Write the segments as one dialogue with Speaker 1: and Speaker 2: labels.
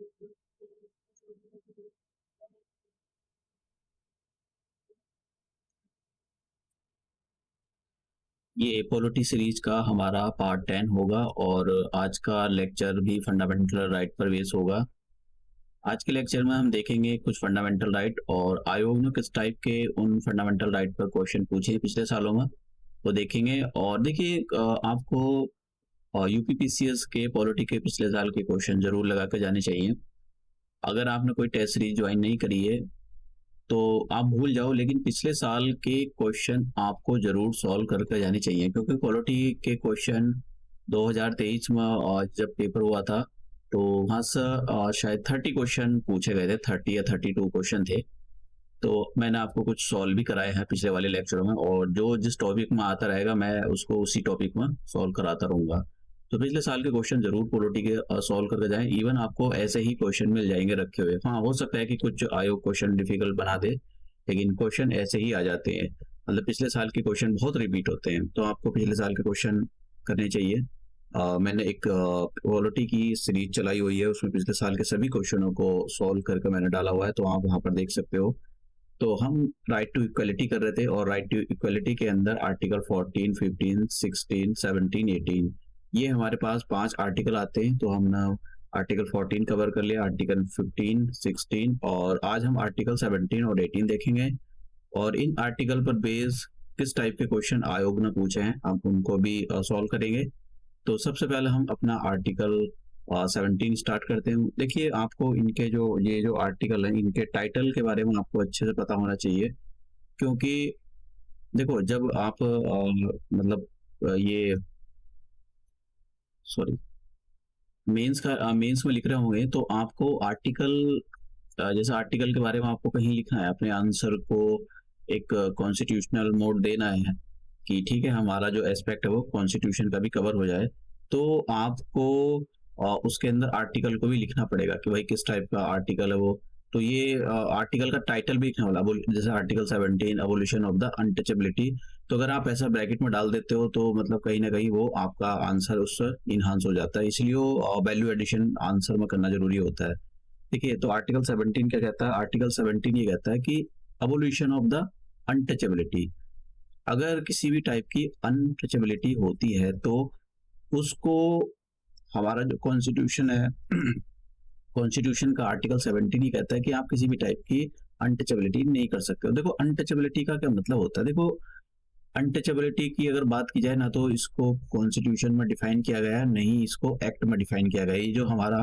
Speaker 1: ये polity series का हमारा पार्ट 10 होगा और आज का लेक्चर भी फंडामेंटल राइट पर बेस होगा। आज के लेक्चर में हम देखेंगे कुछ फंडामेंटल राइट और आयोग ने किस टाइप के उन फंडामेंटल राइट पर क्वेश्चन पूछे हैं पिछले सालों में, वो देखेंगे। और देखिए, आपको यूपीपीसीएस के पॉलिटी के पिछले साल के क्वेश्चन जरूर लगा के जाने चाहिए। अगर आपने कोई टेस्ट सीरीज ज्वाइन नहीं करी है तो आप भूल जाओ, लेकिन पिछले साल के क्वेश्चन आपको जरूर सॉल्व करके जाने चाहिए, क्योंकि पॉलिटी के क्वेश्चन 2023 में जब पेपर हुआ था तो वहाँ से शायद 30 क्वेश्चन पूछे गए थे, 30 या 32 क्वेश्चन थे। तो मैंने आपको कुछ सॉल्व भी कराए हैं पिछले वाले लेक्चरों में, और जो जिस टॉपिक में आता रहेगा मैं उसको उसी टॉपिक में सॉल्व कराता रहूंगा। तो पिछले साल के क्वेश्चन जरूर पॉलिटी के सॉल्व करके जाएं। इवन आपको ऐसे ही क्वेश्चन मिल जाएंगे रखे हुए। हाँ, हो सकता है कि कुछ आयोग क्वेश्चन डिफिकल्ट बना दे, लेकिन क्वेश्चन ऐसे ही आ जाते हैं। मतलब पिछले साल के क्वेश्चन बहुत रिपीट होते हैं, तो आपको पिछले साल के क्वेश्चन करने चाहिए। मैंने एक पॉलिटी की सीरीज चलाई हुई है, उसमें पिछले साल के सभी क्वेश्चनों को सॉल्व करके मैंने डाला हुआ है, तो आप वहां पर देख सकते हो। तो हम राइट टू इक्वलिटी कर रहे थे, और राइट टू इक्वलिटी के अंदर आर्टिकल 14, 15, 16, 17, 18 ये हमारे पास 5 आर्टिकल आते हैं। तो हमने आर्टिकल 14 कवर कर लिया, आर्टिकल 15, 16, और आज हम आर्टिकल 17 और 18 देखेंगे। और इन आर्टिकल पर बेस किस टाइप के क्वेश्चन आयोग ने पूछे हैं हम उनको भी सॉल्व करेंगे। तो सबसे पहले हम अपना आर्टिकल 17 स्टार्ट करते हैं। देखिए, आपको इनके जो आर्टिकल हैं, इनके टाइटल के बारे में आपको अच्छे से पता होना चाहिए, क्योंकि देखो, जब आप मतलब ये सॉरी मेंस में लिख रहे होंगे तो आपको आर्टिकल, जैसे आर्टिकल के बारे में आपको कहीं लिखना है, अपने आंसर को एक कॉन्स्टिट्यूशनल मोड देना है कि ठीक है, हमारा जो एस्पेक्ट है वो कॉन्स्टिट्यूशन का भी कवर हो जाए, तो आपको उसके अंदर आर्टिकल को भी लिखना पड़ेगा कि भाई किस टाइप का आर्टिकल है वो। तो ये आर्टिकल का टाइटल भी लिखना वाला, जैसे article 17 abolition of the untouchability. तो अगर आप ऐसा ब्रैकेट में डाल देते हो तो मतलब कहीं ना कहीं वो आपका आंसर उससे इनहांस हो जाता है, इसलिए वो वैल्यू एडिशन आंसर में करना जरूरी होता है। देखिए, तो आर्टिकल 17 क्या कहता है? आर्टिकल 17 ये कहता है कि अबोलिशन ऑफ द अनटचेबिलिटी। अगर किसी भी टाइप की अनटचेबिलिटी होती है तो उसको, हमारा जो कॉन्स्टिट्यूशन है कॉन्स्टिट्यूशन का आर्टिकल 17 ही कहता है कि आप किसी भी टाइप की अनटचेबिलिटी नहीं कर सकते हो। देखो, अनटचेबिलिटी का क्या मतलब होता है? देखो, अनटचेबिलिटी की अगर बात की जाए ना, तो इसको कॉन्स्टिट्यूशन में डिफाइन किया गया है, नहीं इसको एक्ट में डिफाइन किया गया है। ये जो हमारा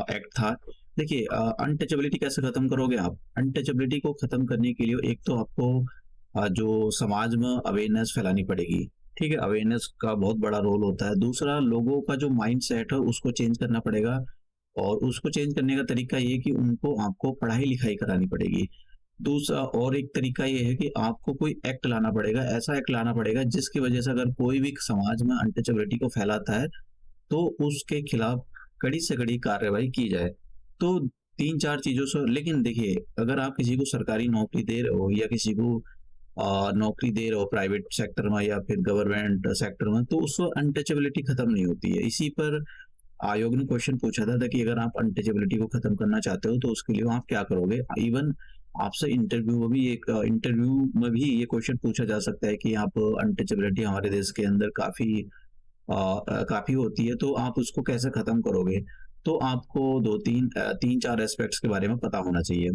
Speaker 1: एक्ट था, देखिए, अनटचेबिलिटी कैसे खत्म करोगे आप? अनटचेबिलिटी को खत्म करने के लिए एक तो आपको जो समाज में अवेयरनेस फैलानी पड़ेगी। ठीक है, अवेयरनेस का बहुत बड़ा रोल होता है। दूसरा, लोगों का जो माइंड सेट है उसको चेंज करना पड़ेगा, और उसको चेंज करने का तरीका ये कि उनको आपको पढ़ाई लिखाई करानी पड़ेगी। दूसरा और एक तरीका ये है कि आपको कोई एक्ट लाना पड़ेगा, ऐसा एक्ट लाना पड़ेगा जिसकी वजह से अगर कोई भी समाज में अनटचेबिलिटी को फैलाता है तो उसके खिलाफ कड़ी से कड़ी कार्रवाई की जाए। तो 3-4 चीजों से, लेकिन देखिए, अगर आप किसी को सरकारी नौकरी दे रहे हो या किसी को नौकरी दे रहे हो प्राइवेट सेक्टर में या फिर गवर्नमेंट सेक्टर में, तो उसको अनटचेबिलिटी खत्म नहीं होती है। इसी पर आयोग ने क्वेश्चन पूछा था कि अगर आप अनटचेबिलिटी को खत्म करना चाहते हो तो उसके लिए आप क्या करोगे। इवन आपसे इंटरव्यू में भी ये क्वेश्चन पूछा जा सकता है कि आप, अनटचेबिलिटी हमारे देश के अंदर काफी होती है, तो आप उसको कैसे खत्म करोगे। तो आपको 3-4 एस्पेक्ट्स के बारे में पता होना चाहिए।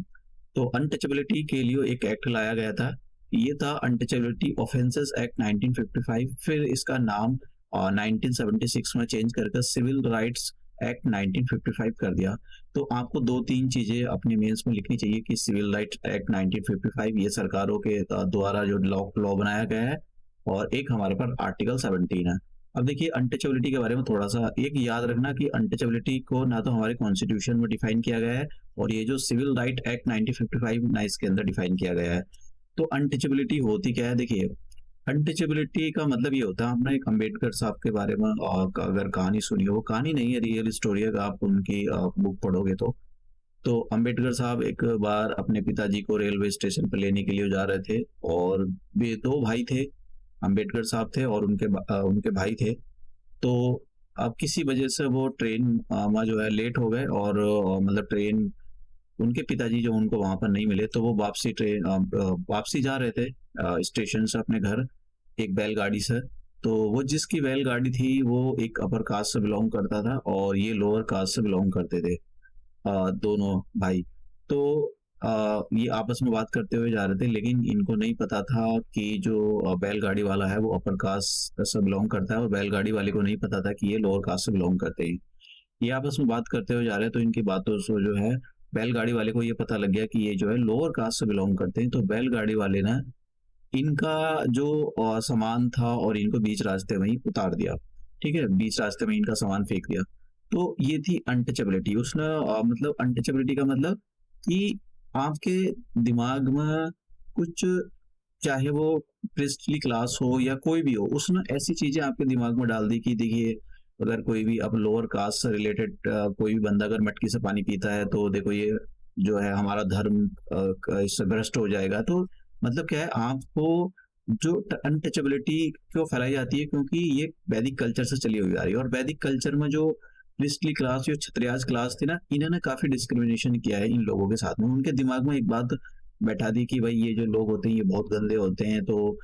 Speaker 1: तो अनटचेबिलिटी के लिए एक एक्ट लाया गया था, ये था अनटचेबिलिटी ऑफेंसेस एक्ट 1955। फिर इसका नाम 1976 में चेंज करके सिविल राइट्स एक्ट 1955 कर दिया। तो आपको 2-3 चीजें अपने मेंस में लिखनी चाहिए कि सिविल राइट्स एक्ट 1955 ये सरकारों के द्वारा जो लॉ बनाया गया है, और एक हमारे पास आर्टिकल 17 है। अब देखिए, अनटचेबिलिटी के बारे में थोड़ा सा एक याद रखना कि अनटचेबिलिटी को ना तो हमारे कॉन्स्टिट्यूशन में डिफाइन किया गया है, और ये जो सिविल राइट एक्ट 1955 ना इसके अंदर डिफाइन किया गया है। तो अनटचेबिलिटी होती क्या है? देखिए, अनटचेबिलिटी का मतलब ये होता है, हमने एक अम्बेडकर साहब के बारे में अगर कहानी सुनी हो, वो कहानी नहीं है, रियल स्टोरी है, आप उनकी बुक पढ़ोगे तो अम्बेडकर साहब एक बार अपने पिताजी को रेलवे स्टेशन पर लेने के लिए जा रहे थे, और वे 2 भाई थे, अम्बेडकर साहब थे और उनके भाई थे। तो अब किसी वजह से वो ट्रेन में जो है लेट हो गए और मतलब ट्रेन उनके पिताजी जो उनको वहाँ पर नहीं मिले, तो वो वापसी जा रहे थे स्टेशन से अपने घर एक बैलगाड़ी से। तो वो जिसकी बैलगाड़ी थी वो एक अपर कास्ट से बिलॉन्ग करता था और ये लोअर कास्ट से बिलॉन्ग करते थे, दोनों भाई। तो ये आपस में बात करते हुए जा रहे थे, लेकिन इनको नहीं पता था कि जो बैलगाड़ी वाला है वो अपर कास्ट से बिलॉन्ग करता है और बैलगाड़ी वाले को नहीं पता था कि ये लोअर कास्ट से बिलॉन्ग करते हैं। ये आपस में बात करते हुए जा रहे हैं, तो इनकी बातों से जो है बैलगाड़ी वाले को ये पता लग गया कि ये जो है लोअर कास्ट से बिलॉन्ग करते हैं। तो बैलगाड़ी वाले ने इनका जो सामान था और इनको बीच रास्ते में ही उतार दिया। ठीक है, बीच रास्ते में इनका सामान फेंक दिया। तो ये थी अनटचेबिलिटी। उसने मतलब अनटचेबिलिटी का मतलब कि आपके दिमाग में कुछ, चाहे वो प्रिस्टली क्लास हो या कोई भी हो, उसने ऐसी चीजें आपके दिमाग में डाल दी कि देखिए, अगर कोई भी अब लोअर कास्ट से रिलेटेड कोई भी बंदा अगर मटकी से पानी पीता है तो देखो ये जो है हमारा धर्म इससे भ्रष्ट हो जाएगा। तो मतलब क्या है, आपको जो अनटचेबिलिटी क्यों फैलाई जाती है, क्योंकि ये वैदिक कल्चर से चली हुई आ रही है। और वैदिक कल्चर में जो प्रिस्टली क्लास, जो क्षत्रियाज क्लास थी ना, इन्होंने काफी डिस्क्रिमिनेशन किया है इन लोगों के साथ में। उनके दिमाग में एक बात बैठा दी कि भाई ये जो लोग होते हैं ये बहुत गंदे होते हैं, तो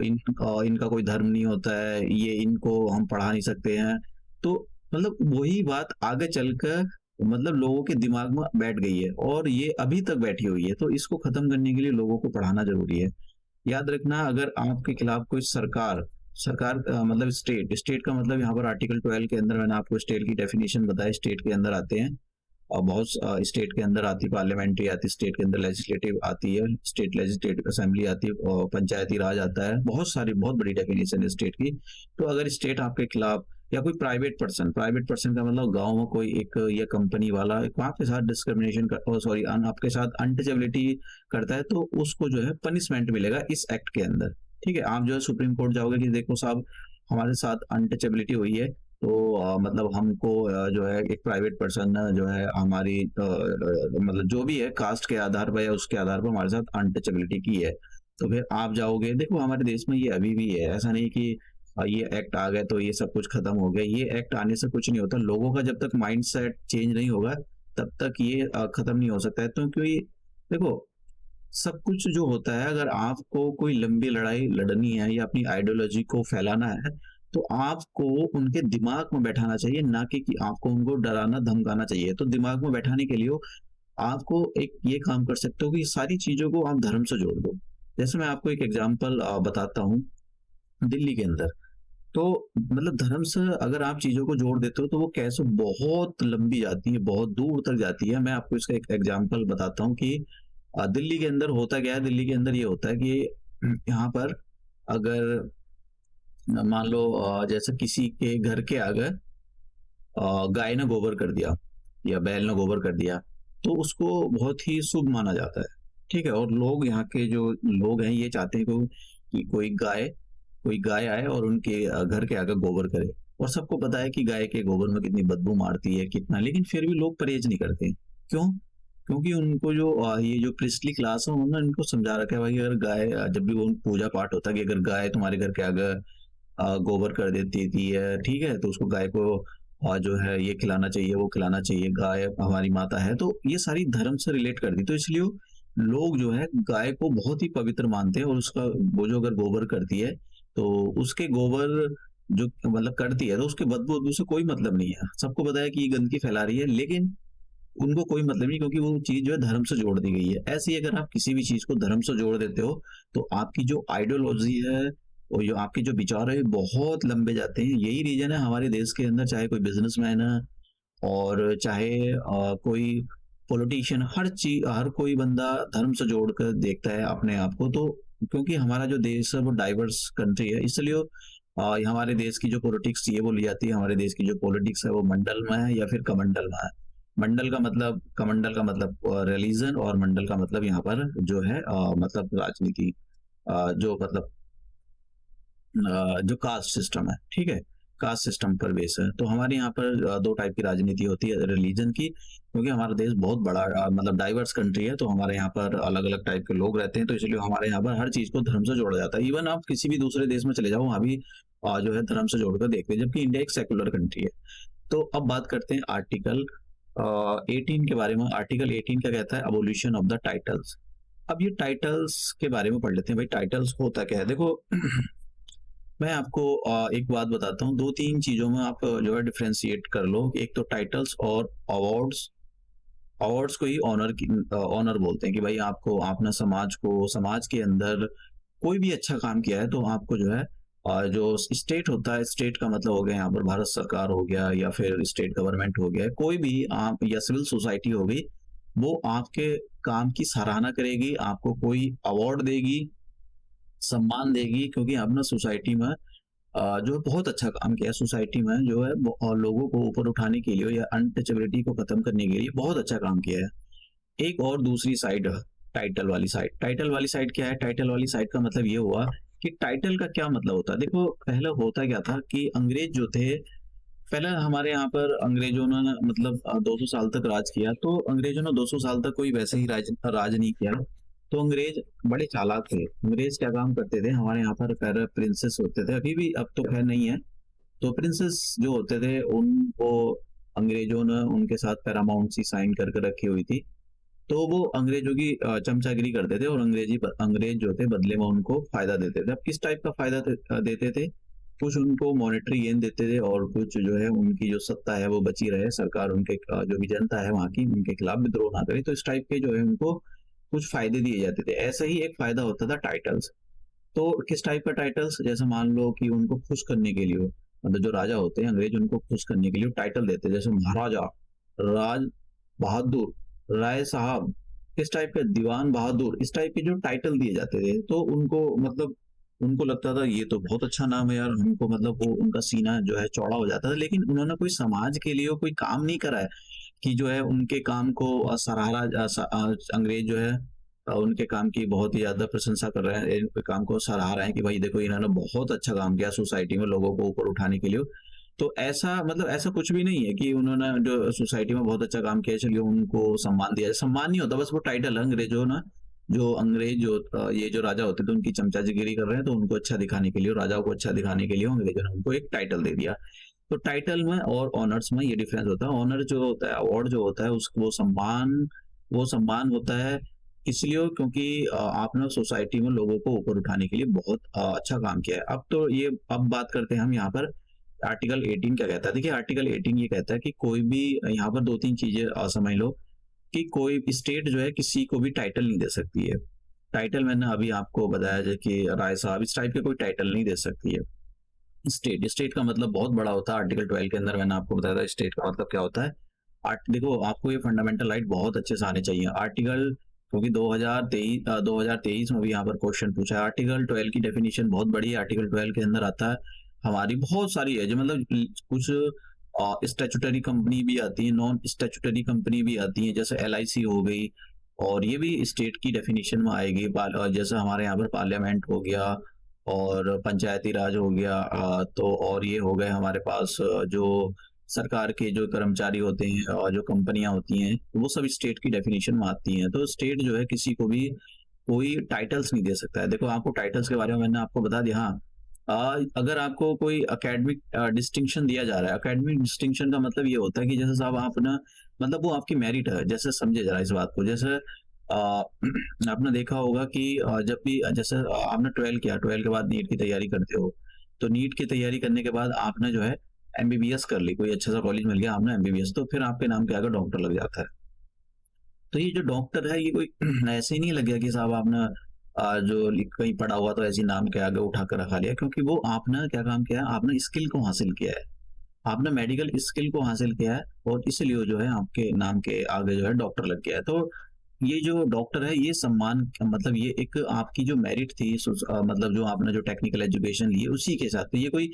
Speaker 1: इनका कोई धर्म नहीं होता है, ये इनको हम पढ़ा नहीं सकते हैं। तो मतलब वही बात आगे चलकर मतलब लोगों के दिमाग में बैठ गई है और ये अभी तक बैठी हुई है। तो इसको खत्म करने के लिए लोगों को पढ़ाना जरूरी है। याद रखना, अगर आपके खिलाफ कोई सरकार सरकार मतलब स्टेट का मतलब यहाँ पर आर्टिकल 12 के अंदर मैंने आपको स्टेट की डेफिनेशन बताया, स्टेट के अंदर आते हैं और बहुत स्टेट के अंदर आती, पार्लियामेंट्री आती, स्टेट के अंदर लेजिस्लेटिव आती है, स्टेट लेजिस्लेटिव असेंबली आती है और पंचायती राज आता है। बहुत सारी, बहुत बड़ी डेफिनेशन है स्टेट की। तो अगर स्टेट आपके खिलाफ या कोई प्राइवेट पर्सन का मतलब गांव में कोई एक या कंपनी वाला एक आपके साथ डिस्क्रिमिनेशन कर, सॉरी आपके साथ अनटचेबिलिटी करता है, तो उसको जो है पनिशमेंट मिलेगा इस एक्ट के अंदर। ठीक है, आप जो है सुप्रीम कोर्ट जाओगे कि देखो साहब हमारे साथ अनटचेबिलिटी हुई है, तो मतलब हमको जो है एक प्राइवेट पर्सन जो है हमारी मतलब जो भी है कास्ट के आधार पर या उसके आधार पर हमारे साथ अनटचेबिलिटी की है, तो फिर आप जाओगे। देखो हमारे देश में ये अभी भी है, ऐसा नहीं कि ये एक्ट आ गए तो ये सब कुछ खत्म हो गया। ये एक्ट आने से कुछ नहीं होता। लोगों का जब तक माइंड सेट चेंज नहीं होगा तब तक ये खत्म नहीं हो सकता है। तो क्योंकि देखो सब कुछ जो होता है, अगर आपको कोई लंबी लड़ाई लड़नी है या अपनी आइडियोलॉजी को फैलाना है, तो आपको उनके दिमाग में बैठाना चाहिए, ना कि आपको उनको डराना धमकाना चाहिए। तो दिमाग में बैठाने के लिए आपको एक ये काम कर सकते हो कि सारी चीजों को आप धर्म से जोड़ दो। जैसे मैं आपको एक एग्जांपल बताता हूँ। दिल्ली के अंदर तो मतलब धर्म से अगर आप चीजों को जोड़ देते हो तो वो कैसे बहुत लंबी जाती है, बहुत दूर तक जाती है। मैं आपको इसका एक एग्जांपल बताता हूँ कि दिल्ली के अंदर होता क्या है। दिल्ली के अंदर ये होता है कि यहाँ पर अगर मान लो जैसे किसी के घर के आगे गाय ने गोबर कर दिया या बैल ने गोबर कर दिया, तो उसको बहुत ही शुभ माना जाता है। ठीक है, और लोग, यहाँ के जो लोग हैं, ये चाहते हैं कि कोई गाय आए और उनके घर के आगे गोबर करे। और सबको पता है कि गाय के गोबर में कितनी बदबू मारती है कितना, लेकिन फिर भी लोग परहेज नहीं करते। क्यों? क्योंकि उनको जो ये जो प्रिस्टली क्लास है उन्होंने इनको समझा रखा है भाई, अगर गाय जब भी वो पूजा पाठ होता है कि अगर गाय तुम्हारे घर के आगे गोबर कर देती थी है, ठीक है, तो उसको गाय को जो है ये खिलाना चाहिए, वो खिलाना चाहिए, गाय हमारी माता है। तो ये सारी धर्म से रिलेट कर दी। तो इसलिए लोग जो है गाय को बहुत ही पवित्र मानते हैं और उसका वो जो अगर गोबर करती है तो उसके गोबर जो मतलब करती है तो उसके बदबू से कोई मतलब नहीं है। सबको पता है कि ये गंदगी फैला रही है, लेकिन उनको कोई मतलब नहीं, क्योंकि वो चीज जो है धर्म से जोड़ दी गई है। ऐसे ही अगर आप किसी भी चीज को धर्म से जोड़ देते हो तो आपकी जो आइडियोलॉजी है और जो आपके जो विचार है बहुत लंबे जाते हैं। यही रीजन है हमारे देश के अंदर, चाहे कोई बिजनेसमैन है और चाहे कोई पॉलिटिशियन, हर चीज, हर कोई बंदा धर्म से जोड़कर देखता है अपने आप को। तो क्योंकि हमारा जो देश है वो डाइवर्स कंट्री है, इसलिए हमारे देश की जो पॉलिटिक्स ये बोली जाती है, हमारे देश की जो पॉलिटिक्स है वो मंडल में है या फिर कमंडल में है। कमंडल का मतलब रिलीजन और मंडल का मतलब यहाँ पर जो है मतलब राजनीति, जो मतलब जो कास्ट सिस्टम है। ठीक है, कास्ट सिस्टम पर बेस है। तो हमारे यहाँ पर दो टाइप की राजनीति होती है रिलीजन की, क्योंकि हमारा देश बहुत बड़ा मतलब डाइवर्स कंट्री है। तो हमारे यहाँ पर अलग अलग टाइप के लोग रहते हैं, तो इसलिए हमारे यहाँ पर हर चीज को धर्म से जोड़ा जाता है। इवन आप किसी भी दूसरे देश में चले जाओ, वहाँ भी जो है धर्म से जोड़कर देखते हैं, जबकि इंडिया एक सेकुलर कंट्री है। तो अब बात करते हैं आर्टिकल 18 के बारे में। आर्टिकल 18 क्या कहता है? Abolition of the titles. अब ये टाइटल्स के बारे में पढ़ लेते हैं। भाई टाइटल्स होता क्या है? देखो मैं आपको एक बात बताता हूँ, 2-3 चीज़ों में आप जो है डिफरेंशिएट कर लो। एक तो टाइटल्स और अवार्ड्स। अवार्ड्स को ही ऑनर बोलते हैं कि भाई आपको आपने समाज के अंदर कोई भी अच्छा काम किया है तो आपको जो है जो स्टेट होता है, स्टेट का मतलब हो गया यहाँ पर भारत सरकार हो गया या फिर स्टेट गवर्नमेंट हो गया, कोई भी आप या सिविल सोसाइटी हो गई, वो आपके काम की सराहना करेगी, आपको कोई अवार्ड देगी, सम्मान देगी, क्योंकि आपने सोसाइटी में जो बहुत अच्छा काम किया है। सोसाइटी में जो है लोगों को ऊपर उठाने के लिए या अनटचेबिलिटी को खत्म करने के लिए बहुत अच्छा काम किया है। एक और दूसरी साइड है, टाइटल वाली साइड। टाइटल वाली साइड क्या है? टाइटल वाली साइड का मतलब ये हुआ कि टाइटल का क्या मतलब होता है। देखो पहले होता क्या था कि अंग्रेज जो थे, पहले हमारे यहाँ पर अंग्रेजों ने मतलब 200 साल तक राज किया। तो अंग्रेजों ने 200 साल तक कोई वैसे ही राज नहीं किया। तो अंग्रेज बड़े चालाक थे। अंग्रेज क्या काम करते थे, हमारे यहाँ पर खैर प्रिंसेस होते थे, अभी भी, अब तो खैर नहीं है। तो प्रिंसेस जो होते थे उनको अंग्रेजों ने उनके साथ पैरामाउंट सी साइन करके रखी हुई थी। तो वो अंग्रेजों की चमचागिरी करते थे और अंग्रेज जो थे बदले में उनको फायदा देते थे। अब किस टाइप का फायदा देते थे? कुछ उनको मॉनेटरी गेन देते थे और कुछ जो है उनकी जो सत्ता है वो बची रहे, सरकार उनके जो भी जनता है वहां की उनके खिलाफ विद्रोह ना करे। तो इस टाइप के जो है उनको कुछ फायदे दिए जाते थे। ऐसा ही एक फायदा होता था टाइटल्स। तो किस टाइप का टाइटल्स? जैसे मान लो कि उनको खुश करने के लिए, मतलब जो राजा होते हैं अंग्रेज, उनको खुश करने के लिए टाइटल देते हैं, जैसे महाराजा, राज बहादुर, राय साहब, इस टाइप के, दीवान बहादुर, इस टाइप के जो टाइटल दिए जाते थे। तो उनको मतलब उनको लगता था ये तो बहुत अच्छा नाम है यार, हमको मतलब वो उनका सीना जो है चौड़ा हो जाता था। लेकिन उन्होंने कोई समाज के लिए कोई काम नहीं करा है कि जो है उनके काम को अंग्रेज जो है उनके काम की बहुत ही ज्यादा प्रशंसा कर रहे हैं, इनके काम को सराह रहे हैं कि भाई देखो इन्होंने बहुत अच्छा काम किया सोसाइटी में लोगों को ऊपर उठाने के लिए। तो ऐसा मतलब ऐसा कुछ भी नहीं है कि उन्होंने जो सोसाइटी में बहुत अच्छा काम किया चलिए उनको सम्मान दिया। सम्मान नहीं होता, बस वो टाइटल है। अंग्रेजों ना जो अंग्रेज जो ये जो राजा होते थे उनकी चमचागिरी कर रहे हैं, तो उनको अच्छा दिखाने के लिए, राजाओं को अच्छा दिखाने के लिए अंग्रेजों ने उनको एक टाइटल दे दिया। तो टाइटल में और ऑनर्स में ये डिफरेंस होता है। ऑनर जो होता है, अवार्ड जो होता है, उसको वो सम्मान होता है इसलिए क्योंकि आपने सोसाइटी में लोगों को ऊपर उठाने के लिए बहुत अच्छा काम किया है। अब बात करते हैं हम यहाँ पर आर्टिकल 18 क्या कहता है। देखिए आर्टिकल 18 ये कहता है कि कोई भी, यहाँ पर 2-3 चीजें समझ लो कि कोई स्टेट जो है किसी को भी टाइटल नहीं दे सकती है। टाइटल मैंने अभी आपको बताया है कि राय साहब, इस टाइप के कोई टाइटल नहीं दे सकती है। स्टेट का मतलब बहुत बड़ा होता है। आर्टिकल 12 के अंदर मैंने आपको बताया था स्टेट का मतलब क्या होता है। देखो आपको ये फंडामेंटल राइट बहुत अच्छे से आने चाहिए। आर्टिकल, क्योंकि 2023 में भी यहाँ पर क्वेश्चन पूछा है। आर्टिकल 12 की डेफिनेशन बहुत बड़ी है। आर्टिकल 12 के अंदर आता है हमारी बहुत सारी है, जो मतलब कुछ स्टैट्यूटरी कंपनी भी आती है, नॉन स्टैट्यूटरी कंपनी भी आती है, जैसे LIC हो गई, और ये भी स्टेट की डेफिनेशन में आएगी। जैसे हमारे यहाँ पर पार्लियामेंट हो गया और पंचायती राज हो गया, तो और ये हो गए हमारे पास जो सरकार के जो कर्मचारी होते हैं और जो कंपनियां होती हैं, वो सब स्टेट की डेफिनेशन में आती हैं। तो स्टेट जो है किसी को भी कोई टाइटल्स नहीं दे सकता है। देखो आपको टाइटल्स के बारे में मैंने आपको बता दिया। हाँ, अगर आपको कोई एकेडमिक डिस्टिंक्शन दिया जा रहा है, एकेडमिक डिस्टिंक्शन का मतलब ये होता है कि जैसे साहब आप ना, मतलब वो आपकी मेरिट है। जैसे समझे जरा इस बात को, जैसे आपने देखा होगा कि जब भी जैसे आपने 12 किया, 12 के बाद नीट की तैयारी करते हो, तो नीट की तैयारी करने के बाद आपने जो है MBBS कर ली, कोई अच्छा सा कॉलेज मिल गया, आपने MBBS, तो फिर आपके नाम के आगे डॉक्टर लग जाता है। तो ये जो डॉक्टर है ये कोई ऐसे ही नहीं लग गया कि साहब आपने जो कहीं पढ़ा हुआ तो ऐसे ही नाम के आगे उठा कर रखा लिया, क्योंकि वो आपने क्या काम किया है, आपने स्किल को हासिल किया है, आपने मेडिकल स्किल को हासिल किया है, और इसलिए जो है आपके नाम के आगे जो है डॉक्टर लग गया है। तो ये जो डॉक्टर है, ये सम्मान मतलब ये एक आपकी जो मेरिट थी, मतलब जो आपने जो टेक्निकल एजुकेशन ली है उसी के साथ। तो ये कोई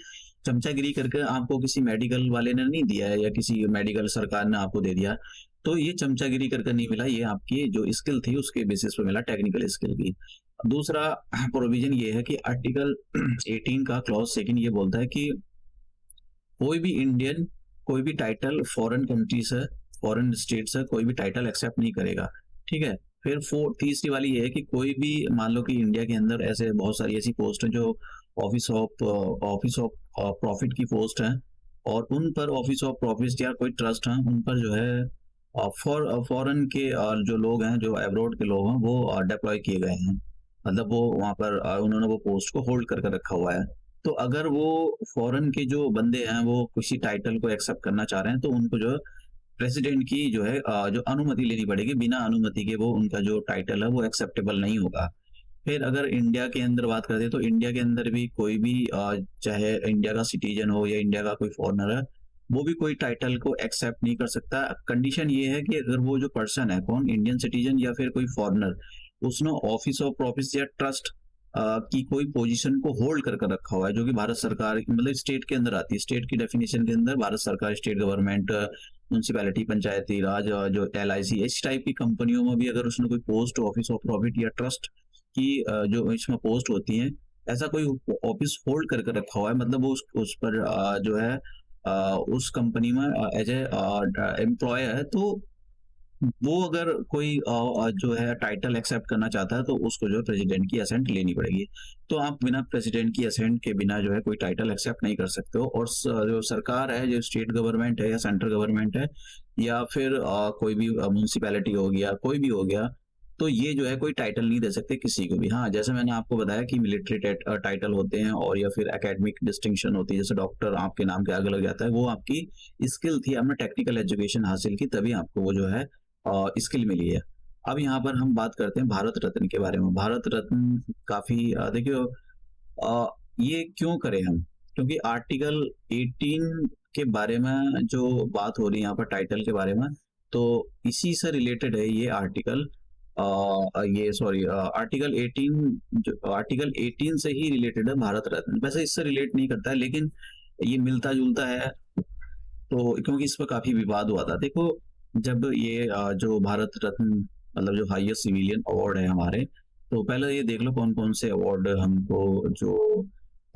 Speaker 1: चमचागिरी करके आपको किसी मेडिकल वाले ने नहीं दिया है या किसी मेडिकल सरकार ने आपको दे दिया। तो ये चमचागिरी करके नहीं मिला, ये आपकी जो स्किल थी उसके बेसिस पे मिला, टेक्निकल स्किल की। दूसरा प्रोविजन ये है कि आर्टिकल 18 का क्लॉज सेकंड ये बोलता है कि कोई भी इंडियन कोई भी टाइटल फॉरेन कंट्री से, फॉरेन स्टेट से कोई भी टाइटल एक्सेप्ट नहीं करेगा। ठीक है, फिर तीसरी वाली ये है कि कोई भी, मान लो कि इंडिया के अंदर ऐसे बहुत सारी ऐसी पोस्ट हैं जो ऑफिस ऑफ प्रॉफिट की पोस्ट हैं, और उन पर ऑफिस ऑफ प्रॉफिट या कोई ट्रस्ट हैं, उन पर जो है फॉरेन के जो लोग हैं, जो अब्रॉड के लोग हैं, वो डिप्लॉय किए गए हैं। मतलब वो वहाँ पर उन्होंने वो पोस्ट को होल्ड करके रखा हुआ है। तो अगर वो फॉरेन के जो बंदे हैं वो किसी टाइटल को एक्सेप्ट करना चाह रहे हैं, तो उनको जो प्रेसिडेंट की जो है जो अनुमति लेनी पड़ेगी। बिना अनुमति के वो उनका जो टाइटल है वो एक्सेप्टेबल नहीं होगा। फिर अगर इंडिया के अंदर बात करते हैं, तो इंडिया के अंदर भी कोई भी चाहे इंडिया का सिटीजन हो या इंडिया का कोई फॉरेनर है, वो भी कोई टाइटल को एक्सेप्ट नहीं कर सकता। कंडीशन ये है कि अगर वो जो पर्सन है, कौन, इंडियन सिटीजन या फिर कोई फॉरेनर, उसने ऑफिस ऑफ प्रॉफिट या ट्रस्ट की कोई पोजीशन को होल्ड कर रखा हुआ है, जो कि भारत सरकार मतलब स्टेट के अंदर आती है। स्टेट की डेफिनेशन के अंदर भारत सरकार, स्टेट गवर्नमेंट, म्यूनसिपैलिटी, पंचायती राज, जो LIC, इस टाइप की कंपनियों में भी अगर उसने कोई पोस्ट ऑफिस ऑफ प्रॉफिट या ट्रस्ट की जो इसमें पोस्ट होती है, ऐसा कोई ऑफिस होल्ड करके रखा हुआ है, मतलब वो उस पर जो है उस कंपनी में एज ए एम्प्लॉय है, तो वो अगर कोई जो है टाइटल एक्सेप्ट करना चाहता है, तो उसको जो है प्रेसिडेंट की असेंट लेनी पड़ेगी। तो आप बिना प्रेसिडेंट की असेंट के बिना जो है कोई टाइटल एक्सेप्ट नहीं कर सकते हो। और जो सरकार है, जो स्टेट गवर्नमेंट है या सेंट्रल गवर्नमेंट है, या फिर कोई भी म्यूनसिपैलिटी हो गया, कोई भी हो गया, तो ये जो है कोई टाइटल नहीं दे सकते किसी को भी। हाँ, जैसे मैंने आपको बताया कि मिलिट्री टाइटल होते हैं, और या फिर एकेडमिक डिस्टिंक्शन होती है, जैसे डॉक्टर आपके नाम के आगे लग जाता है, वो आपकी स्किल थी, आपने टेक्निकल एजुकेशन हासिल की, तभी आपको वो जो है स्किल मिली है। अब यहाँ पर हम बात करते हैं भारत रत्न के बारे में। भारत रत्न काफी देखियो, ये क्यों करें हम, क्योंकि आर्टिकल 18 के बारे में जो बात हो रही है यहाँ पर टाइटल के बारे में, तो इसी से रिलेटेड है ये आर्टिकल। ये सॉरी, आर्टिकल 18 से ही रिलेटेड है भारत रत्न। वैसे इससे रिलेट नहीं करता है, लेकिन ये मिलता जुलता है, तो क्योंकि इस पर काफी विवाद हुआ था। देखो, जब ये जो भारत रत्न, मतलब जो हाईएस्ट सिविलियन अवार्ड है हमारे, तो पहले ये देख लो कौन कौन से अवार्ड हमको जो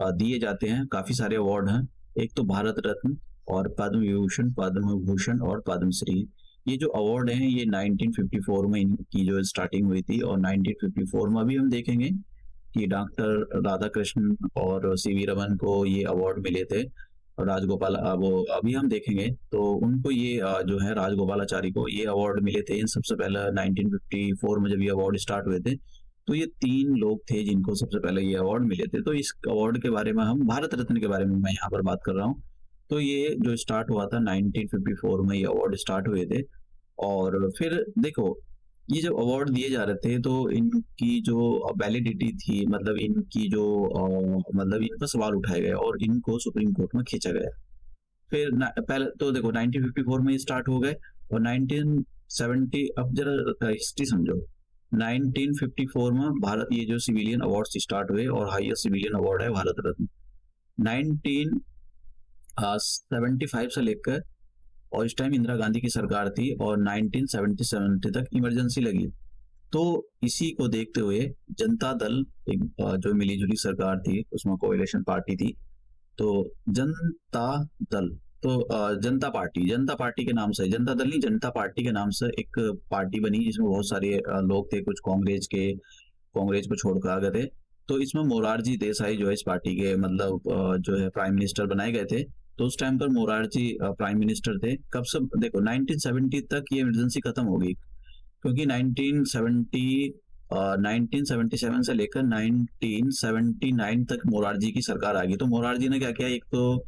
Speaker 1: दिए जाते हैं। काफी सारे अवार्ड हैं। एक तो भारत रत्न, और पद्म विभूषण, पद्म भूषण और पद्मश्री। ये जो अवार्ड हैं, ये 1954 में इनकी जो स्टार्टिंग हुई थी, और 1954 में अभी हम देखेंगे कि डॉक्टर राधाकृष्णन और CV रमन को ये अवार्ड मिले थे। और राजगोपाल, वो अभी हम देखेंगे, तो उनको ये जो है राजगोपालाचारी को ये अवार्ड मिले थे। इन सबसे पहले 1954 में जब ये अवार्ड स्टार्ट हुए थे, तो ये 3 लोग थे जिनको सबसे पहले ये अवार्ड मिले थे। तो इस अवार्ड के बारे में, हम भारत रत्न के बारे में मैं यहाँ पर बात कर रहा हूँ। तो ये जो स्टार्ट हुआ था 1954 में, ये अवार्ड स्टार्ट हुए थे। और फिर देखो, ये जब अवार्ड दिए जा रहे थे, तो इनकी जो वैलिडिटी थी, मतलब इनकी जो मतलब इन पर सवाल उठाए गए और इनको सुप्रीम कोर्ट में खींचा गया। फिर पहले तो देखो 1954 में स्टार्ट हो गए, और 1970, अब जरा हिस्ट्री समझो। 1954 में भारत, ये जो सिविलियन अवार्ड स्टार्ट हुए, और हाईएस्ट सिविलियन अवार्ड है भारत रत्न। 1975 से लेकर, और इस टाइम इंदिरा गांधी की सरकार थी, और 1970 तक इमरजेंसी लगी। तो इसी को देखते हुए जनता दल, एक जो मिलीजुली सरकार थी, उसमें कोएलिशन पार्टी थी, तो जनता दल, तो जनता पार्टी के नाम से, जनता दल नहीं, जनता पार्टी के नाम से एक पार्टी बनी, जिसमें बहुत सारे लोग थे, कुछ कांग्रेस को छोड़कर आ गए थे। तो इसमें मोरारजी देसाई जो है इस पार्टी के, मतलब जो है प्राइम मिनिस्टर बनाए गए थे। तो उस टाइम पर मोरारजी प्राइम मिनिस्टर थे। कब से, देखो 1970 तक ये इमरजेंसी खत्म हो गई, क्योंकि 1977 से लेकर 1979 तक मोरारजी की सरकार आ गई। तो मोरारजी ने क्या किया, एक तो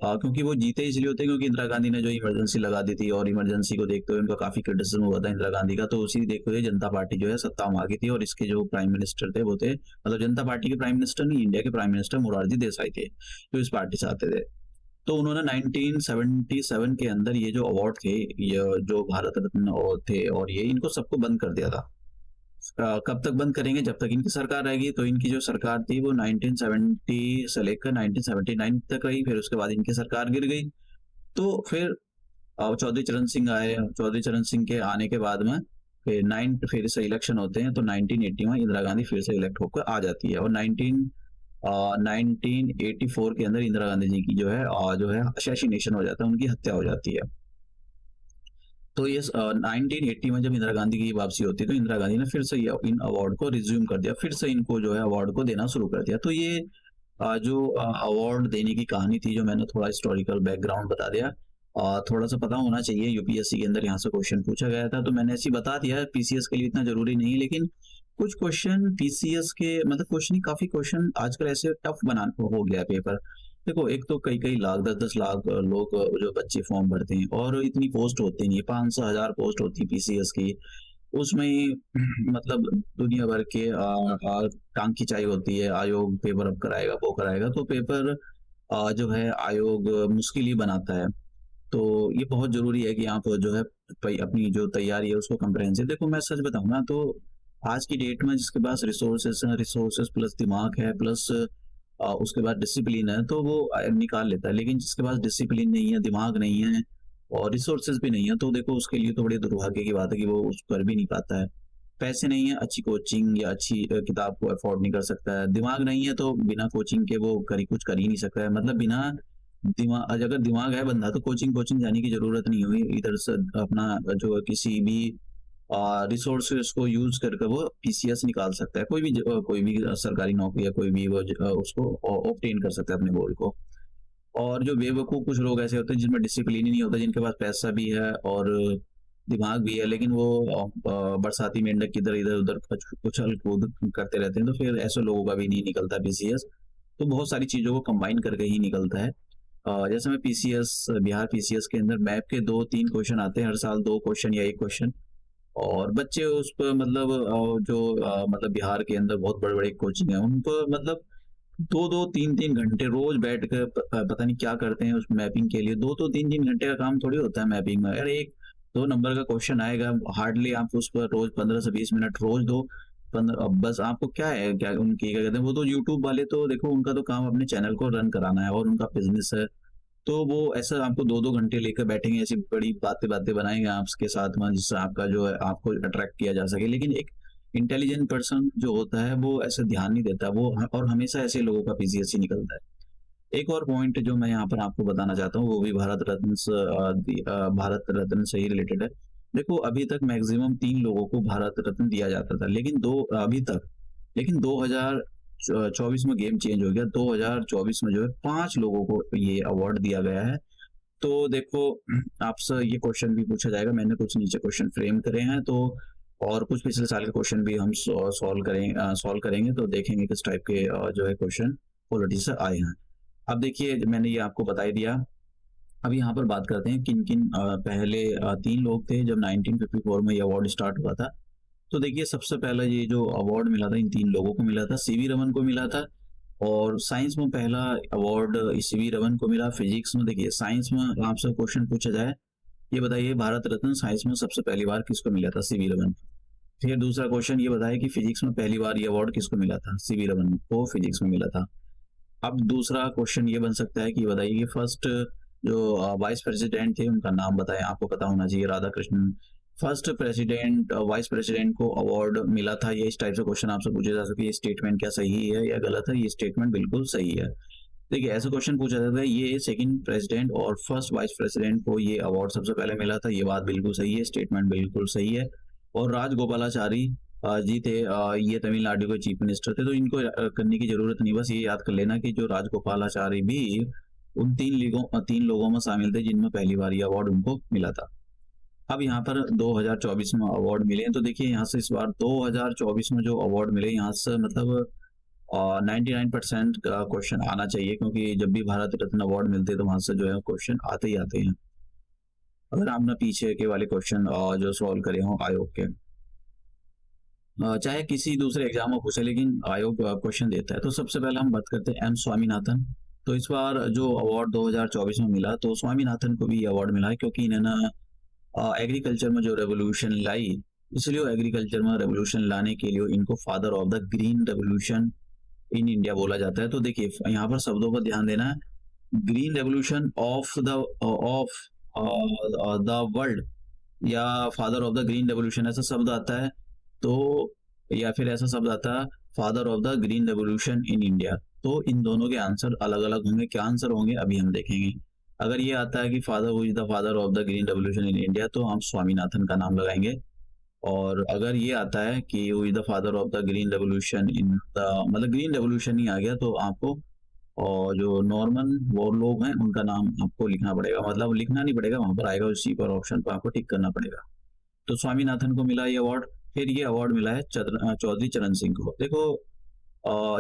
Speaker 1: क्योंकि वो जीते इसलिए होते, क्योंकि इंदिरा गांधी ने जो इमरजेंसी लगा दी थी, और इमरजेंसी को देखते हुए उनका काफी क्रिटिसिज्म हुआ था इंदिरा गांधी का, तो उसी देखते हुए जनता पार्टी जो है सत्ता में आ गई थी। और इसके जो प्राइम मिनिस्टर थे, वो थे, मतलब जनता पार्टी के प्राइम मिनिस्टर नहीं, इंडिया के प्राइम मिनिस्टर मोरारजी देसाई थे, जो इस पार्टी से आते थे। तो उन्होंने 1977 के अंदर ये जो अवार्ड थे, ये जो भारत रत्न अवार्ड थे, और ये इनको सबको बंद कर दिया था। कब तक बंद करेंगे, जब तक इनकी सरकार रहेगी। तो इनकी जो सरकार थी वो 1970 से लेकर 1979 तक रही, फिर उसके बाद इनकी सरकार गिर गई। तो फिर चौधरी चरण सिंह आए। चौधरी चरण सिंह के आने के बाद में फिर से इलेक्शन होते हैं, तो 1980 में इंदिरा गांधी फिर से इलेक्ट होकर आ जाती है, और 1984 के अंदर इंदिरा गांधी जी की जो है असैसिनेशन हो जाता है, उनकी हत्या हो जाती है। तो ये 1980 में जब इंदिरा गांधी की वापसी होती है तो इंदिरा गांधी ने फिर से इन अवार्ड को रिज्यूम कर दिया, फिर से इनको जो है अवार्ड को देना शुरू कर दिया। तो ये जो अवार्ड देने की कहानी थी, जो मैंने थोड़ा हिस्टोरिकल बैकग्राउंड बता दिया, थोड़ा सा पता होना चाहिए, यूपीएससी के अंदर यहाँ से क्वेश्चन पूछा गया था तो मैंने ऐसे ही बता दिया। पीसीएस के लिए इतना जरूरी नहीं है, लेकिन कुछ क्वेश्चन पीसीएस के मतलब क्वेश्चन ही काफी क्वेश्चन आजकल ऐसे टफ बना हो गया पेपर। देखो, एक तो कई कई लाख 10-10 लाख लोग जो बच्चे फॉर्म भरते हैं और इतनी पोस्ट होती नहीं है, 500,000 पोस्ट होती है पीसीएस की। उसमें मतलब दुनिया भर के टांग खिंचाई होती है, आयोग पेपर अब कराएगा वो कराएगा, तो पेपर जो है आयोग मुश्किल ही बनाता है। तो ये बहुत जरूरी है कि आप जो है अपनी जो तैयारी है उसको कंप्रहेंसिव। देखो, मैं सच बताऊं ना तो आज की डेट में जिसके पास रिसोर्सेस है, रिसोर्सेस प्लस दिमाग है प्लस उसके बाद डिसिप्लिन है, तो वो निकाल लेता है। लेकिन जिसके पास डिसिप्लिन नहीं है, दिमाग नहीं है और रिसोर्सेज भी नहीं है, तो देखो उसके लिए तो बड़ी दुर्भाग्य की बात है कि वो उस कर भी नहीं पाता है। पैसे नहीं है, अच्छी कोचिंग या अच्छी किताब को अफोर्ड नहीं कर सकता है। दिमाग नहीं है तो बिना कोचिंग के वो कुछ कर ही नहीं सकता है। मतलब बिना दिमाग, अगर दिमाग है बंदा तो कोचिंग कोचिंग जाने की जरूरत नहीं हुई, इधर से अपना जो है किसी भी रिसोर्सेस को यूज करके वो पीसीएस निकाल सकता है। कोई भी सरकारी नौकरी या कोई भी वो उसको ऑब्टेन कर सकता है अपने गोल को। और जो बेवकूफ़ कुछ लोग ऐसे होते हैं जिनमें डिसिप्लिन ही नहीं होता, जिनके पास पैसा भी है और दिमाग भी है, लेकिन वो बरसाती मेंढक की तरह इधर उधर उछल कूद करते रहते हैं, तो फिर ऐसे लोगों का भी नहीं निकलता पीसीएस। तो बहुत सारी चीज़ों को कंबाइन करके ही निकलता है। जैसे मैं पीसीएस, बिहार पीसीएस के अंदर मैप के 2-3 क्वेश्चन आते हैं हर साल, 2 क्वेश्चन या 1 क्वेश्चन। और बच्चे उस पर मतलब मतलब बिहार के अंदर बहुत बड़े-बड़े कोचिंग है, उन पर मतलब 2-2 3-3 घंटे रोज बैठ कर पता नहीं क्या करते हैं उस मैपिंग के लिए। 2-2 3-3 घंटे का काम थोड़ी होता है मैपिंग में। यार, 1-2 नंबर का क्वेश्चन आएगा, हार्डली आप उस पर रोज 15 से 20 मिनट रोज दो। 15 अब बस आपको क्या है, क्या उनकी क्या कहते हैं, वो तो यूट्यूब वाले तो देखो उनका तो काम अपने चैनल को रन कराना है और उनका बिजनेस है। तो वो ऐसा आपको 2-2 घंटे लेकर बैठेंगे, ऐसी बड़ी बातें बनाएंगे आपके साथ में, जिससे आपका जो है आपको अट्रैक्ट किया जा सके। लेकिन एक इंटेलिजेंट पर्सन जो होता है वो ऐसे ध्यान नहीं देता, वो और हमेशा ऐसे लोगों का पीसीएस ही निकलता है। एक और पॉइंट जो मैं यहाँ पर आपको बताना चाहता हूँ, वो भी भारत रत्न से ही रिलेटेड है। देखो, अभी तक मैक्सिमम 3 लोगों को भारत रत्न दिया जाता था, लेकिन दो अभी तक, लेकिन 2024 में गेम चेंज हो गया। 2024 में जो है 5 लोगों को ये अवार्ड दिया गया है। तो देखो, आपसे ये क्वेश्चन भी पूछा जाएगा, मैंने कुछ नीचे क्वेश्चन फ्रेम करे हैं, तो और कुछ पिछले साल के क्वेश्चन भी हम सॉल्व करेंगे, तो देखेंगे किस टाइप के जो है क्वेश्चन पॉलिटी से आए हैं। अब देखिए, मैंने ये आपको बता ही दिया। अब यहाँ पर बात करते हैं किन किन पहले 3 लोग थे जब 1954 में ये अवार्ड स्टार्ट हुआ था। तो देखिए, सबसे पहला ये जो अवार्ड मिला था इन 3 लोगों को मिला था, सीवी रमन को मिला था। और साइंस में पहला अवार्ड सीवी रमन को मिला। फिजिक्स में देखिए, साइंस में आपसे क्वेश्चन पूछा जाए, ये बताइए भारत रत्न साइंस में सबसे पहली बार किसको मिला था? सीवी रमन। फिर दूसरा क्वेश्चन ये बताया कि फिजिक्स में पहली बार ये अवार्ड किसको मिला था? सीवी रमन को फिजिक्स में मिला था। अब दूसरा क्वेश्चन ये बन सकता है कि बताइए कि फर्स्ट जो वाइस प्रेसिडेंट थे उनका नाम बताएं, आपको पता होना चाहिए, Radha Krishnan. First president vice president को अवार्ड मिला था, ये इस टाइप से क्वेश्चन आपसे पूछे जा सकते हैं। ये स्टेटमेंट क्या सही है या गलत है? ये स्टेटमेंट बिल्कुल सही है। देखिए, ऐसा क्वेश्चन पूछा जाता है, ये सेकंड प्रेसिडेंट और फर्स्ट वाइस प्रेसिडेंट को ये अवार्ड सबसे पहले मिला था, ये बात बिल्कुल सही है, स्टेटमेंट बिल्कुल सही है। और राजगोपालाचारी जी थे, ये तमिलनाडु के चीफ मिनिस्टर थे, तो इनको करने की जरूरत नहीं, बस ये याद कर लेना कि जो राजगोपालाचारी भी उन 3 लोगों में शामिल थे जिनमें पहली बार ये अवार्ड उनको मिला था। अब यहाँ पर 2024 में अवार्ड मिले हैं, तो देखिए यहाँ से इस बार 2024 में जो अवार्ड मिले, यहाँ से मतलब 99% का क्वेश्चन आना चाहिए, क्योंकि जब भी भारत रत्न अवार्ड मिलते हैं तो वहां से जो है क्वेश्चन आते ही आते हैं, अगर आपने पीछे के वाले क्वेश्चन जो सॉल्व करे हों आयोग के। चाहे किसी दूसरे एग्जाम में पूछे, लेकिन आयोग क्वेश्चन देता है। तो सबसे पहले हम बात करते हैं एम स्वामीनाथन। तो इस बार जो अवार्ड 2024 में मिला, तो स्वामीनाथन को भी अवार्ड मिला है, क्योंकि इन्होंने एग्रीकल्चर में जो रेवोल्यूशन लाई, इसलिए एग्रीकल्चर में रेवोल्यूशन लाने के लिए इनको father of the green revolution in India बोला जाता है। तो देखिए, यहाँ पर शब्दों पर ध्यान देना है। Green revolution of the world या father of the green revolution, ऐसा शब्द आता है, तो या फिर ऐसा शब्द आता है father of the green revolution in India. तो इन दोनों के आंसर अलग अलग होंगे। क्या आंसर होंगे अभी हम देखेंगे। अगर ये आता है कि father who is the father of the green revolution in India, तो हम स्वामीनाथन का नाम लगाएँगे। और अगर ये आता है कि who is the father of the green revolution in the, मतलब ग्रीन रेवोल्यूशन ही आ गया, तो आपको और जो नॉर्मन वो लोग हैं उनका नाम आपको लिखना पड़ेगा, मतलब लिखना नहीं पड़ेगा, वहाँ पर आएगा उसी पर ऑप्शन पर आपको टिक करना पड़ेगा। तो स्वामीनाथन को मिला ये अवार्ड। फिर ये अवार्ड मिला है चौधरी चरण सिंह को। देखो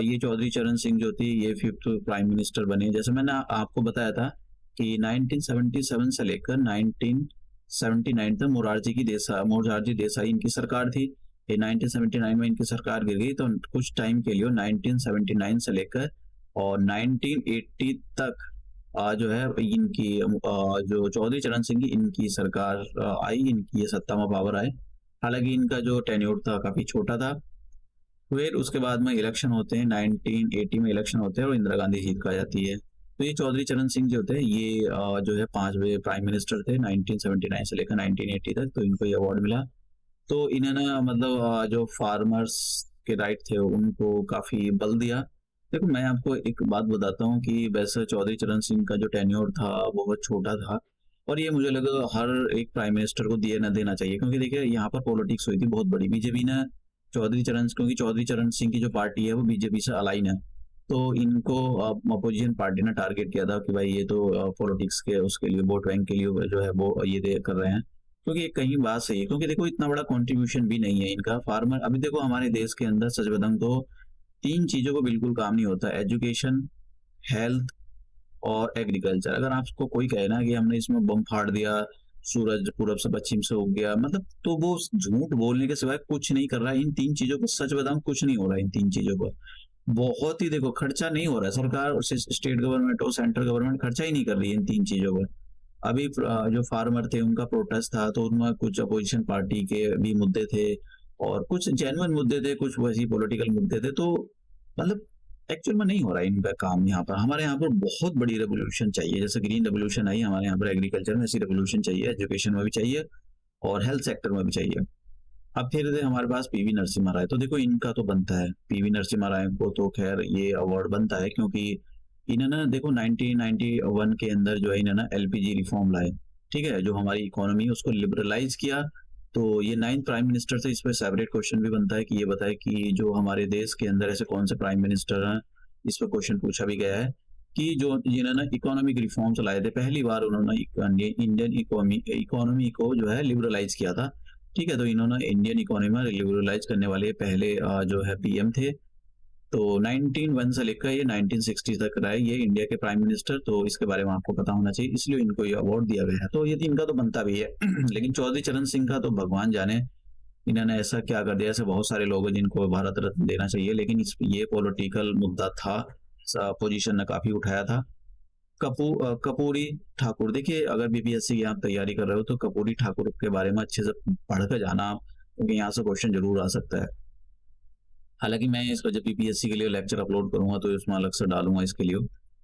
Speaker 1: ये चौधरी चरण सिंह जो थी ये 5th प्राइम मिनिस्टर बने। जैसे मैंने आपको बताया था कि 1977 से लेकर 1979 तक मोरारजी देसाई इनकी सरकार थी। फिर 1979 में इनकी सरकार गिर गई, तो कुछ टाइम के लिए 1979 से लेकर और 1980 तक जो है इनकी जो चौधरी चरण सिंह की इनकी सरकार आई, इनकी ये सत्ता में पावर आए। हालांकि इनका जो टेन्योर था काफी छोटा था। फिर उसके बाद में इलेक्शन होते हैं, 1980 में इलेक्शन होते हैं और इंदिरा गांधी जीत का जाती है। तो ये चौधरी चरण सिंह जो थे ये जो है 5वें प्राइम मिनिस्टर थे 1979 से लेकर 1980 तक, तो इनको ये अवार्ड मिला। तो इन्होंने मतलब जो फार्मर्स के राइट थे उनको काफी बल दिया। देखो मैं आपको एक बात बताता हूँ कि वैसे चौधरी चरण सिंह का जो टेन्योर था वो बहुत छोटा था, और ये मुझे लगा हर एक प्राइम मिनिस्टर को दिए ना देना चाहिए, क्योंकि देखिए यहाँ पर पॉलिटिक्स हुई थी बहुत बड़ी। बीजेपी ने क्योंकि चौधरी चरण सिंह की जो पार्टी है वो बीजेपी से अलाइन है, तो इनको अपोजिशन पार्टी ने टारगेट किया था कि भाई ये तो पॉलिटिक्स के उसके लिए वोट बैंक के लिए जो है वो ये कर रहे हैं। क्योंकि ये कहीं बात सही है, क्योंकि देखो इतना बड़ा कंट्रीब्यूशन भी नहीं है इनका फार्मर। अभी देखो हमारे देश के अंदर सच बताऊं तो 3 चीजों को बिल्कुल काम नहीं होता, एजुकेशन, हेल्थ और एग्रीकल्चर। अगर आपको कोई कहे ना कि हमने इसमें बम फाड़ दिया, सूरज पूरब से पश्चिम से उग गया, मतलब तो वो झूठ बोलने के सिवाय कुछ नहीं कर रहा है। इन 3 चीजों को सच बताऊं कुछ नहीं हो रहा है इन 3 चीजों को। बहुत ही देखो खर्चा नहीं हो रहा है, सरकार और स्टेट गवर्नमेंट और सेंट्रल गवर्नमेंट खर्चा ही नहीं कर रही है इन 3 चीजों पर। अभी जो फार्मर थे उनका प्रोटेस्ट था, तो उनमें कुछ अपोजिशन पार्टी के भी मुद्दे थे और कुछ जेन्युइन मुद्दे थे, कुछ वैसी पॉलिटिकल मुद्दे थे। तो मतलब एक्चुअल में नहीं हो रहा है इनका काम यहाँ पर। हमारे यहाँ पर बहुत बड़ी रेवोल्यूशन चाहिए, जैसे ग्रीन रेवोल्यूशन आई हमारे यहाँ पर एग्रीकल्चर में, ऐसी रेवोल्यूशन चाहिए, एजुकेशन में भी चाहिए और हेल्थ सेक्टर में भी चाहिए। अब फिर हमारे पास पीवी नरसिम्हा राय, तो देखो इनका तो बनता है, पीवी नरसिम्हा राय को तो खैर ये अवार्ड बनता है, क्योंकि इन्होंने देखो 1991 के अंदर जो है इन्होंने एलपीजी रिफॉर्म लाए, ठीक है, जो हमारी इकोनॉमी है उसको लिबरलाइज किया। तो ये 9th प्राइम मिनिस्टर से इस पर सेपरेट क्वेश्चन भी बनता है कि ये बताए कि जो हमारे देश के अंदर ऐसे कौन से प्राइम मिनिस्टर हैं, इस पर क्वेश्चन पूछा भी गया है कि जो जिन्होंने इकोनॉमिक रिफॉर्म्स लाए थे, पहली बार उन्होंने इंडियन इकोनॉमी को जो है लिबरलाइज किया था। ठीक है, तो इन्होंने इंडियन इकोनॉमी में लिबरलाइज करने वाले पहले जो है पीएम थे। तो 1901 से लेकर ये 1960 तक रहे ये इंडिया के प्राइम मिनिस्टर, तो इसके बारे में आपको पता होना चाहिए, इसलिए इनको ये अवार्ड दिया गया है। तो ये इनका तो बनता भी है लेकिन चौधरी चरण सिंह का तो भगवान जाने इन्होंने ऐसा क्या कर दिया। ऐसे बहुत सारे लोग हैं जिनको भारत रत्न देना चाहिए, लेकिन ये पॉलिटिकल मुद्दा था, पोजीशन ने काफी उठाया था। कपूरी ठाकुर, देखिए अगर बीपीएससी की आप तैयारी कर रहे हो तो कपूरी ठाकुर के बारे में अच्छे से पढ़ कर जाना आप, क्योंकि यहाँ से क्वेश्चन जरूर आ सकता है। हालांकि मैं इसको जब बीपीएससी के लिए लेक्चर अपलोड करूंगा तो इसमें अलग से डालूंगा इसके लिए।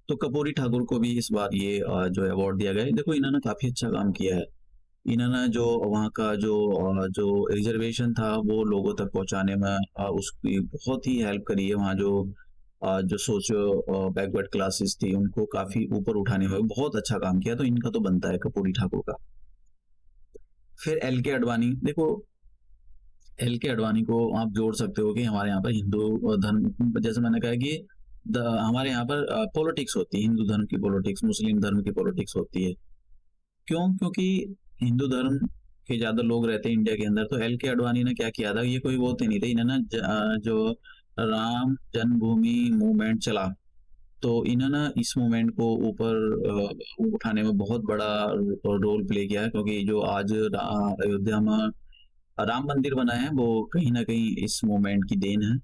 Speaker 1: तो कपूरी ठाकुर को भी इस बार ये जो है अवार्ड दिया गया है। देखो इन्होंने काफी अच्छा काम किया है। इन्होंने जो वहाँ का जो रिजर्वेशन था वो लोगों तक पहुंचाने में उसकी बहुत ही हेल्प करी है। वहाँ जो सोशियो बैकवर्ड क्लासेस थी उनको काफी ऊपर उठाने में बहुत अच्छा काम किया, तो इनका तो बनता है कपूरी ठाकुर का। फिर एल के अडवाणी, देखो एल के अडवाणी को आप जोड़ सकते हो कि हमारे यहाँ पर हिंदू धर्म, जैसे मैंने कहा कि हमारे यहाँ पर पॉलिटिक्स होती है, हिंदू धर्म की पॉलिटिक्स, मुस्लिम धर्म की पॉलिटिक्स होती है। क्यों? क्योंकि हिंदू धर्म के ज्यादा लोग रहते हैं इंडिया के अंदर। तो एल के अडवाणी ने क्या किया था, ये कोई वो नहीं थे, इन्होंने जो राम जन्मभूमि मूवमेंट चला, तो इन्होंने इस मूवमेंट को ऊपर उठाने में बहुत बड़ा रोल प्ले किया है। क्योंकि जो आज अयोध्या में राम मंदिर बना है वो कहीं ना कहीं इस मूवमेंट की देन है।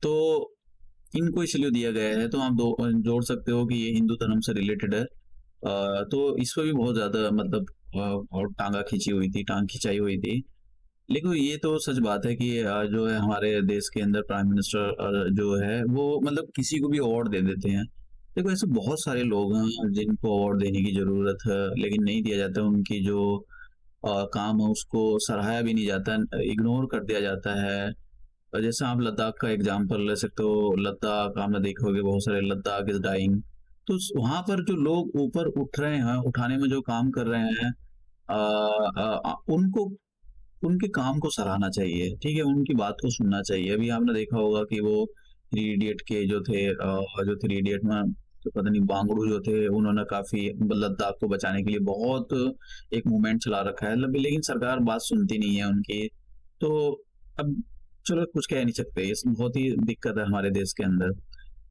Speaker 1: तो इनको इसलिए दिया गया है। तो आप जोड़ सकते हो कि ये हिंदू धर्म से रिलेटेड है। तो इस पर भी बहुत ज्यादा मतलब बहुत टांग खिंचाई हुई थी। लेकिन ये तो सच बात है कि जो है हमारे देश के अंदर प्राइम मिनिस्टर जो है वो मतलब किसी को भी अवार्ड दे देते हैं। देखो ऐसे बहुत सारे लोग हैं जिनको अवार्ड देने की जरूरत है, लेकिन नहीं दिया जाता। उनकी जो काम है उसको सराहाया भी नहीं जाता, इग्नोर कर दिया जाता है। और जैसे आप लद्दाख का एग्जांपल ले सकते हो, लद्दाख आपने देखोगे बहुत सारे लद्दाख इज डाइंग। तो वहां पर जो लोग ऊपर उठ रहे हैं, उठाने में जो काम कर रहे हैं, उनको उनके काम को सराहना चाहिए, ठीक है? उनकी बात को सुनना चाहिए। अभी आपने देखा होगा कि वो थ्री इडियट के जो थे, जो थ्री इडियट में तो पता नहीं बांगड़ू जो थे, उन्होंने काफी लद्दाख को बचाने के लिए बहुत एक मूवमेंट चला रखा है, लेकिन सरकार बात सुनती नहीं है उनकी। तो अब चलो कुछ कह नहीं सकते, इस बहुत ही दिक्कत है हमारे देश के अंदर।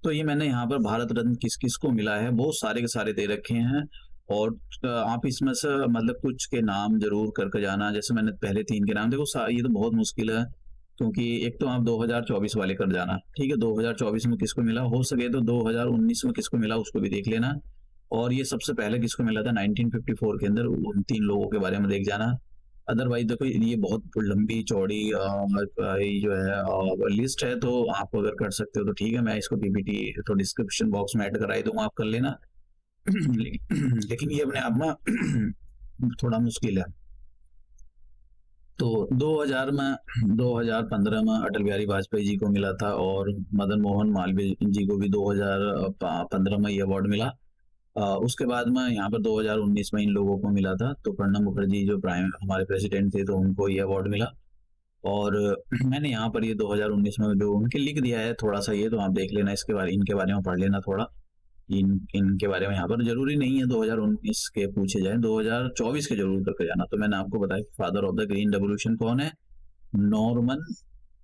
Speaker 1: तो ये मैंने यहाँ पर भारत रत्न किस किस को मिला है, बहुत सारे के सारे दे रखे हैं। और आप इसमें से मतलब कुछ के नाम जरूर करके जाना। जैसे मैंने पहले 3 के नाम देखो, ये तो बहुत मुश्किल है, क्योंकि एक तो आप 2024 वाले कर जाना, ठीक है? 2024 में किसको मिला, हो सके तो 2019 में किसको मिला उसको भी देख लेना। और ये सबसे पहले किसको मिला था 1954 के अंदर, उन 3 लोगों के बारे में देख जाना। अदरवाइज देखो ये बहुत लंबी चौड़ी ये जो है लिस्ट है, तो आप अगर कर सकते हो तो ठीक है, मैं इसको पीपीटी तो डिस्क्रिप्शन बॉक्स में ऐड कराई दूंगा, आप कर लेना। लेकिन ये अपने आप में थोड़ा मुश्किल है। तो 2015 में अटल बिहारी वाजपेयी जी को मिला था, और मदन मोहन मालवीय जी को भी 2015 में ये अवार्ड मिला। उसके बाद में यहाँ पर 2019 में इन लोगों को मिला था। तो प्रणब मुखर्जी जो प्राइम हमारे प्रेसिडेंट थे, तो उनको ये अवार्ड मिला। और मैंने यहाँ पर ये 2019 में जो उनके लिख दिया है थोड़ा सा, ये तो आप देख लेना, इनके बारे में पढ़ लेना थोड़ा। इनके बारे में यहाँ पर जरूरी नहीं है 2019 के पूछे जाए, 2024 के जरूर करके जाना। तो मैंने आपको बताया कि father of the green revolution कौन है, नॉर्मन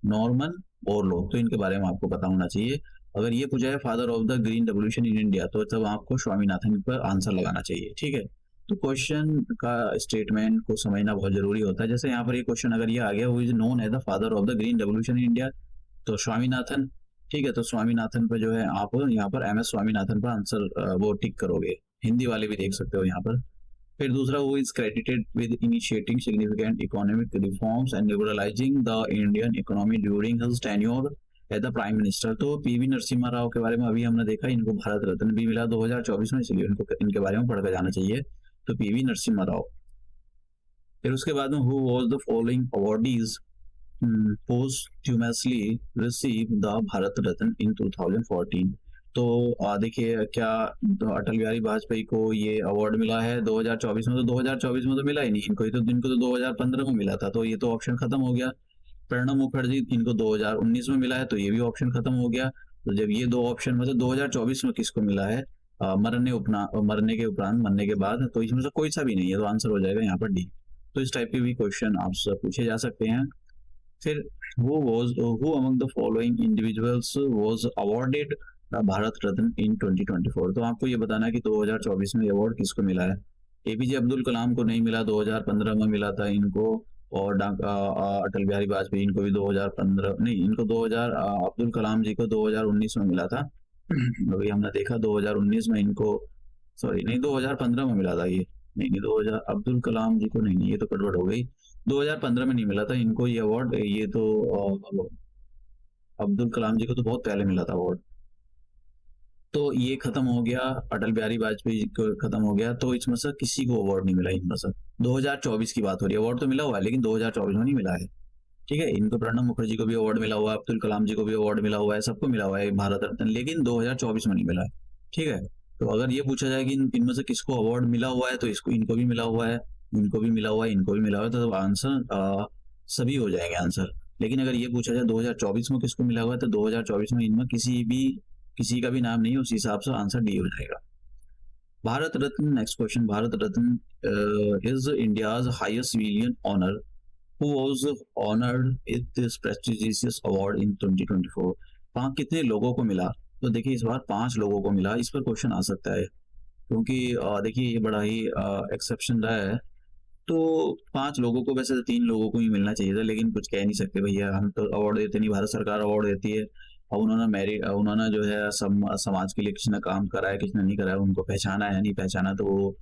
Speaker 1: नॉर्मन बोरलॉग। तो इनके बारे में आपको पता होना चाहिए। अगर ये पूछा है father of the green revolution in India, तो तब आपको स्वामीनाथन पर आंसर लगाना चाहिए, ठीक है? तो क्वेश्चन का स्टेटमेंट को समझना बहुत जरूरी होता है। जैसे यहाँ पर ये क्वेश्चन अगर ये आ गया, who is known as the father of the green revolution in India, तो स्वामीनाथन, ठीक है? तो स्वामीनाथन पर जो है आप यहाँ पर एम एस स्वामीनाथन पर आंसर वो टिक करोगे। हिंदी वाले भी देख सकते हो यहाँ पर। फिर दूसरा, वो is credited with initiating significant economic reforms and liberalising the Indian economy during his tenure as the prime minister. तो पीवी नरसिम्हा राव के बारे में अभी हमने देखा, इनको भारत रत्न भी मिला 2024 में, इसलिए इनको इनके बारे में पढ़कर जाना चाहिए। तो पीवी नरसिम्हा राव। फिर उसके बाद में who was the following awardees posthumously received the Bharat Ratna in 2014। तो देखिए क्या, तो अटल बिहारी वाजपेयी को ये अवार्ड मिला है 2024 में, तो 2024 में तो मिला ही नहीं इनको तो 2015 में मिला था, तो ये तो ऑप्शन खत्म हो गया। प्रणब मुखर्जी, इनको 2019 में मिला है, तो ये भी ऑप्शन खत्म हो गया। तो जब ये 2 ऑप्शन में, तो 2024 में किसको मिला है, मरने के उपरांत, मरने के बाद, तो इसमें से कोई सा भी नहीं है, तो आंसर हो जाएगा यहाँ पर डी। तो इस टाइप के भी क्वेश्चन आपसे पूछे जा सकते हैं। फिर who among the following individuals was awarded Bharat Ratna इन 2024। तो आपको ये बताना है कि 2024 में अवार्ड किसको मिला है। एपीजे अब्दुल कलाम को नहीं मिला, 2015 में मिला था इनको। और अटल बिहारी वाजपेयी, इनको भी 2015 नहीं, इनको 2000 अब्दुल कलाम जी को 2019 में मिला था। अभी हमने देखा 2019 में इनको, सॉरी नहीं, 2015 में मिला था ये, नहीं 2000 अब्दुल कलाम जी को नहीं, ये तो गड़बड़ हो गई। 2015 में नहीं मिला था इनको ये अवार्ड, ये तो अब्दुल कलाम जी को तो बहुत पहले मिला था अवार्ड। तो ये खत्म हो गया, अटल बिहारी वाजपेयी जी को खत्म हो गया। तो इसमें से किसी को अवार्ड नहीं मिला इनमें से। 2024 की बात हो रही है, अवार्ड तो मिला हुआ है लेकिन 2024 में नहीं मिला है, ठीक है? इनको प्रणब मुखर्जी को भी अवार्ड मिला हुआ है, अब्दुल कलाम जी को भी अवार्ड मिला हुआ है, सबको मिला हुआ है भारत रत्न, लेकिन 2024 में नहीं मिला है, ठीक है? तो अगर ये पूछा जाए कि इनमें से किसको अवार्ड मिला हुआ है, तो इसको, इनको भी मिला हुआ है, इनको भी मिला हुआ है, इनको भी मिला हुआ है, तो आंसर सभी हो जाएंगे आंसर। लेकिन अगर ये पूछा जाए 2024 में किसको मिला हुआ है, तो 2024 में इनमें किसी का भी नाम नहीं है, उस हिसाब से आंसर डी हो जाएगा। Bharat Ratna, next question, Bharat Ratna is India's highest civilian honour, who was honored with this prestigious award in 2024। वहाँ कितने लोगों को मिला, तो देखिए इस बार 5 लोगों को मिला। इस पर क्वेश्चन आ सकता है, क्योंकि देखिए ये बड़ा ही एक्सेप्शन रहा है। तो 5 लोगों को, वैसे तो 3 लोगों को ही मिलना चाहिए था, लेकिन कुछ कह नहीं सकते भैया, हम तो अवार्ड देते नहीं, भारत सरकार अवार्ड देती है। और उन्होंने जो है समाज के लिए किसने काम करा है, किसने नहीं करा है, उनको पहचाना है, नहीं पहचाना, तो वो।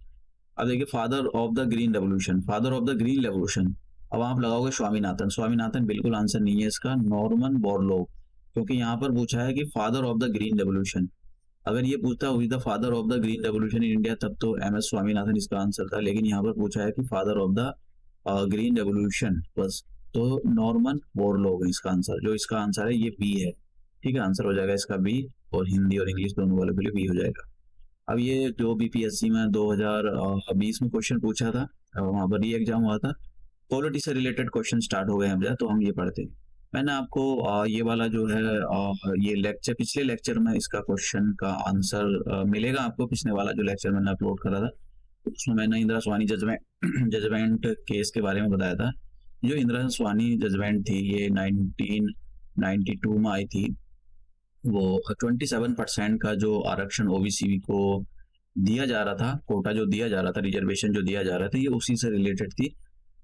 Speaker 1: अब देखिए father of the green revolution, father of the green revolution, अब आप लगाओगे स्वामीनाथन, स्वामीनाथन बिल्कुल आंसर नहीं है इसका, नॉर्मन बोरलॉग। क्योंकि यहाँ पर पूछा है कि father of the green revolution, अगर ये पूछता हुई the father of the green revolution in India, तब तो एम एस स्वामीनाथन इसका आंसर था। लेकिन यहाँ पर पूछा है कि father of the green revolution बस, तो नॉर्मन बोरलॉग है इसका आंसर। जो इसका आंसर है ये बी है, ठीक है? आंसर हो जाएगा इसका बी, और हिंदी और इंग्लिश दोनों वाले के लिए बी हो जाएगा। अब ये जो बीपीएससी में 2020 में क्वेश्चन पूछा था, वहाँ पर ये एग्जाम हुआ था, पॉलिटी से रिलेटेड क्वेश्चन स्टार्ट हो गए हैं, तो हम ये पढ़ते हैं। मैंने आपको ये वाला जो है ये लेक्चर, पिछले लेक्चर में इसका क्वेश्चन का आंसर मिलेगा आपको। पिछले वाला जो लेक्चर मैंने अपलोड करा था उसमें मैंने Indira Sawhney judgment judgment case के बारे में बताया था। जो इंदिरा स्वानी जजमेंट थी ये 1992 में आई थी। वो 27% का जो आरक्षण ओबीसी को दिया जा रहा था, कोटा जो दिया जा रहा था, रिजर्वेशन जो दिया जा रहा था, ये उसी से रिलेटेड थी।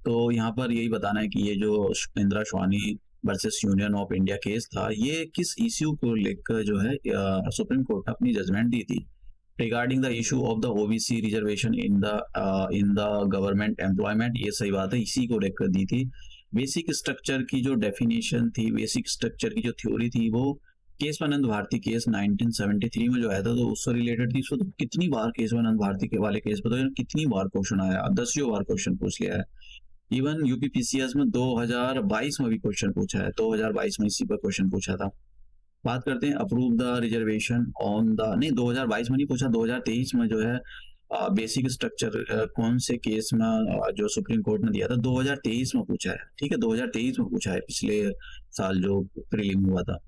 Speaker 1: तो यहाँ पर यही बताना है कि ये जो Indira Swani versus union of India case था, ये किस इश्यू को लेकर जो है सुप्रीम कोर्ट ने अपनी जजमेंट दी थी regarding the issue of the OBC reservation in the government employment. ये सही बात है, इसी को लेकर दी थी। बेसिक स्ट्रक्चर की जो डेफिनेशन थी, बेसिक स्ट्रक्चर की जो थ्योरी थी, वो केशवानंद भारती केस 1973 में जो आया था, तो उससे रिलेटेड थी। तो कितनी बार केशवानंद भारती के वाले केस बताओ, कितनी बार क्वेश्चन आया, 10 बार क्वेश्चन पूछ लिया है। इवन यूपीपीसीएस में 2022 में भी क्वेश्चन पूछा है, 2022 में इसी पर क्वेश्चन पूछा था। बात करते हैं approve the reservation on the, नहीं 2022 में नहीं पूछा, 2023 में जो है बेसिक स्ट्रक्चर कौन से केस में जो सुप्रीम कोर्ट ने दिया था, 2023 में पूछा है। ठीक है, 2023 में पूछा है, पिछले साल जो प्रीलिम हुआ था।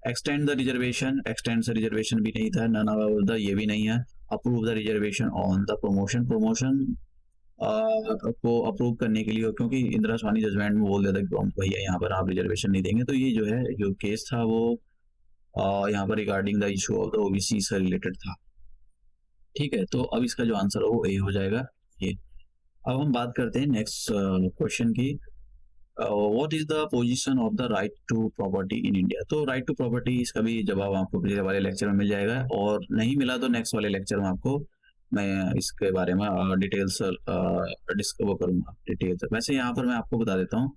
Speaker 1: एक्सटेंड द रिजर्वेशन, एक्सटेंड से रिजर्वेशन भी नहीं था, नन ऑफ द, ये भी नहीं है। Approve the reservation on the promotion, promotion को अप्रूव करने के लिए, क्योंकि इंदिरा स्वानी जजमेंट में बोल दिया था कि भैया यहाँ पर आप रिजर्वेशन नहीं देंगे, तो ये जो है जो केस था वो यहाँ पर regarding the issue of the OBC से रिलेटेड था। ठीक है, तो अब इसका जो आंसर हो वो ए हो जाएगा ये। अब हम बात करते हैं नेक्स्ट क्वेश्चन की। What is the position of the right to property in India. तो राइट टू प्रॉपर्टी, इसका भी जवाब आपको पिछले वाले लेक्चर में मिल जाएगा, और नहीं मिला तो नेक्स्ट वाले लेक्चर में आपको मैं इसके बारे में डिटेल्स डिस्कवर करूंगा डिटेल्स। वैसे यहाँ पर मैं आपको बता देता हूँ,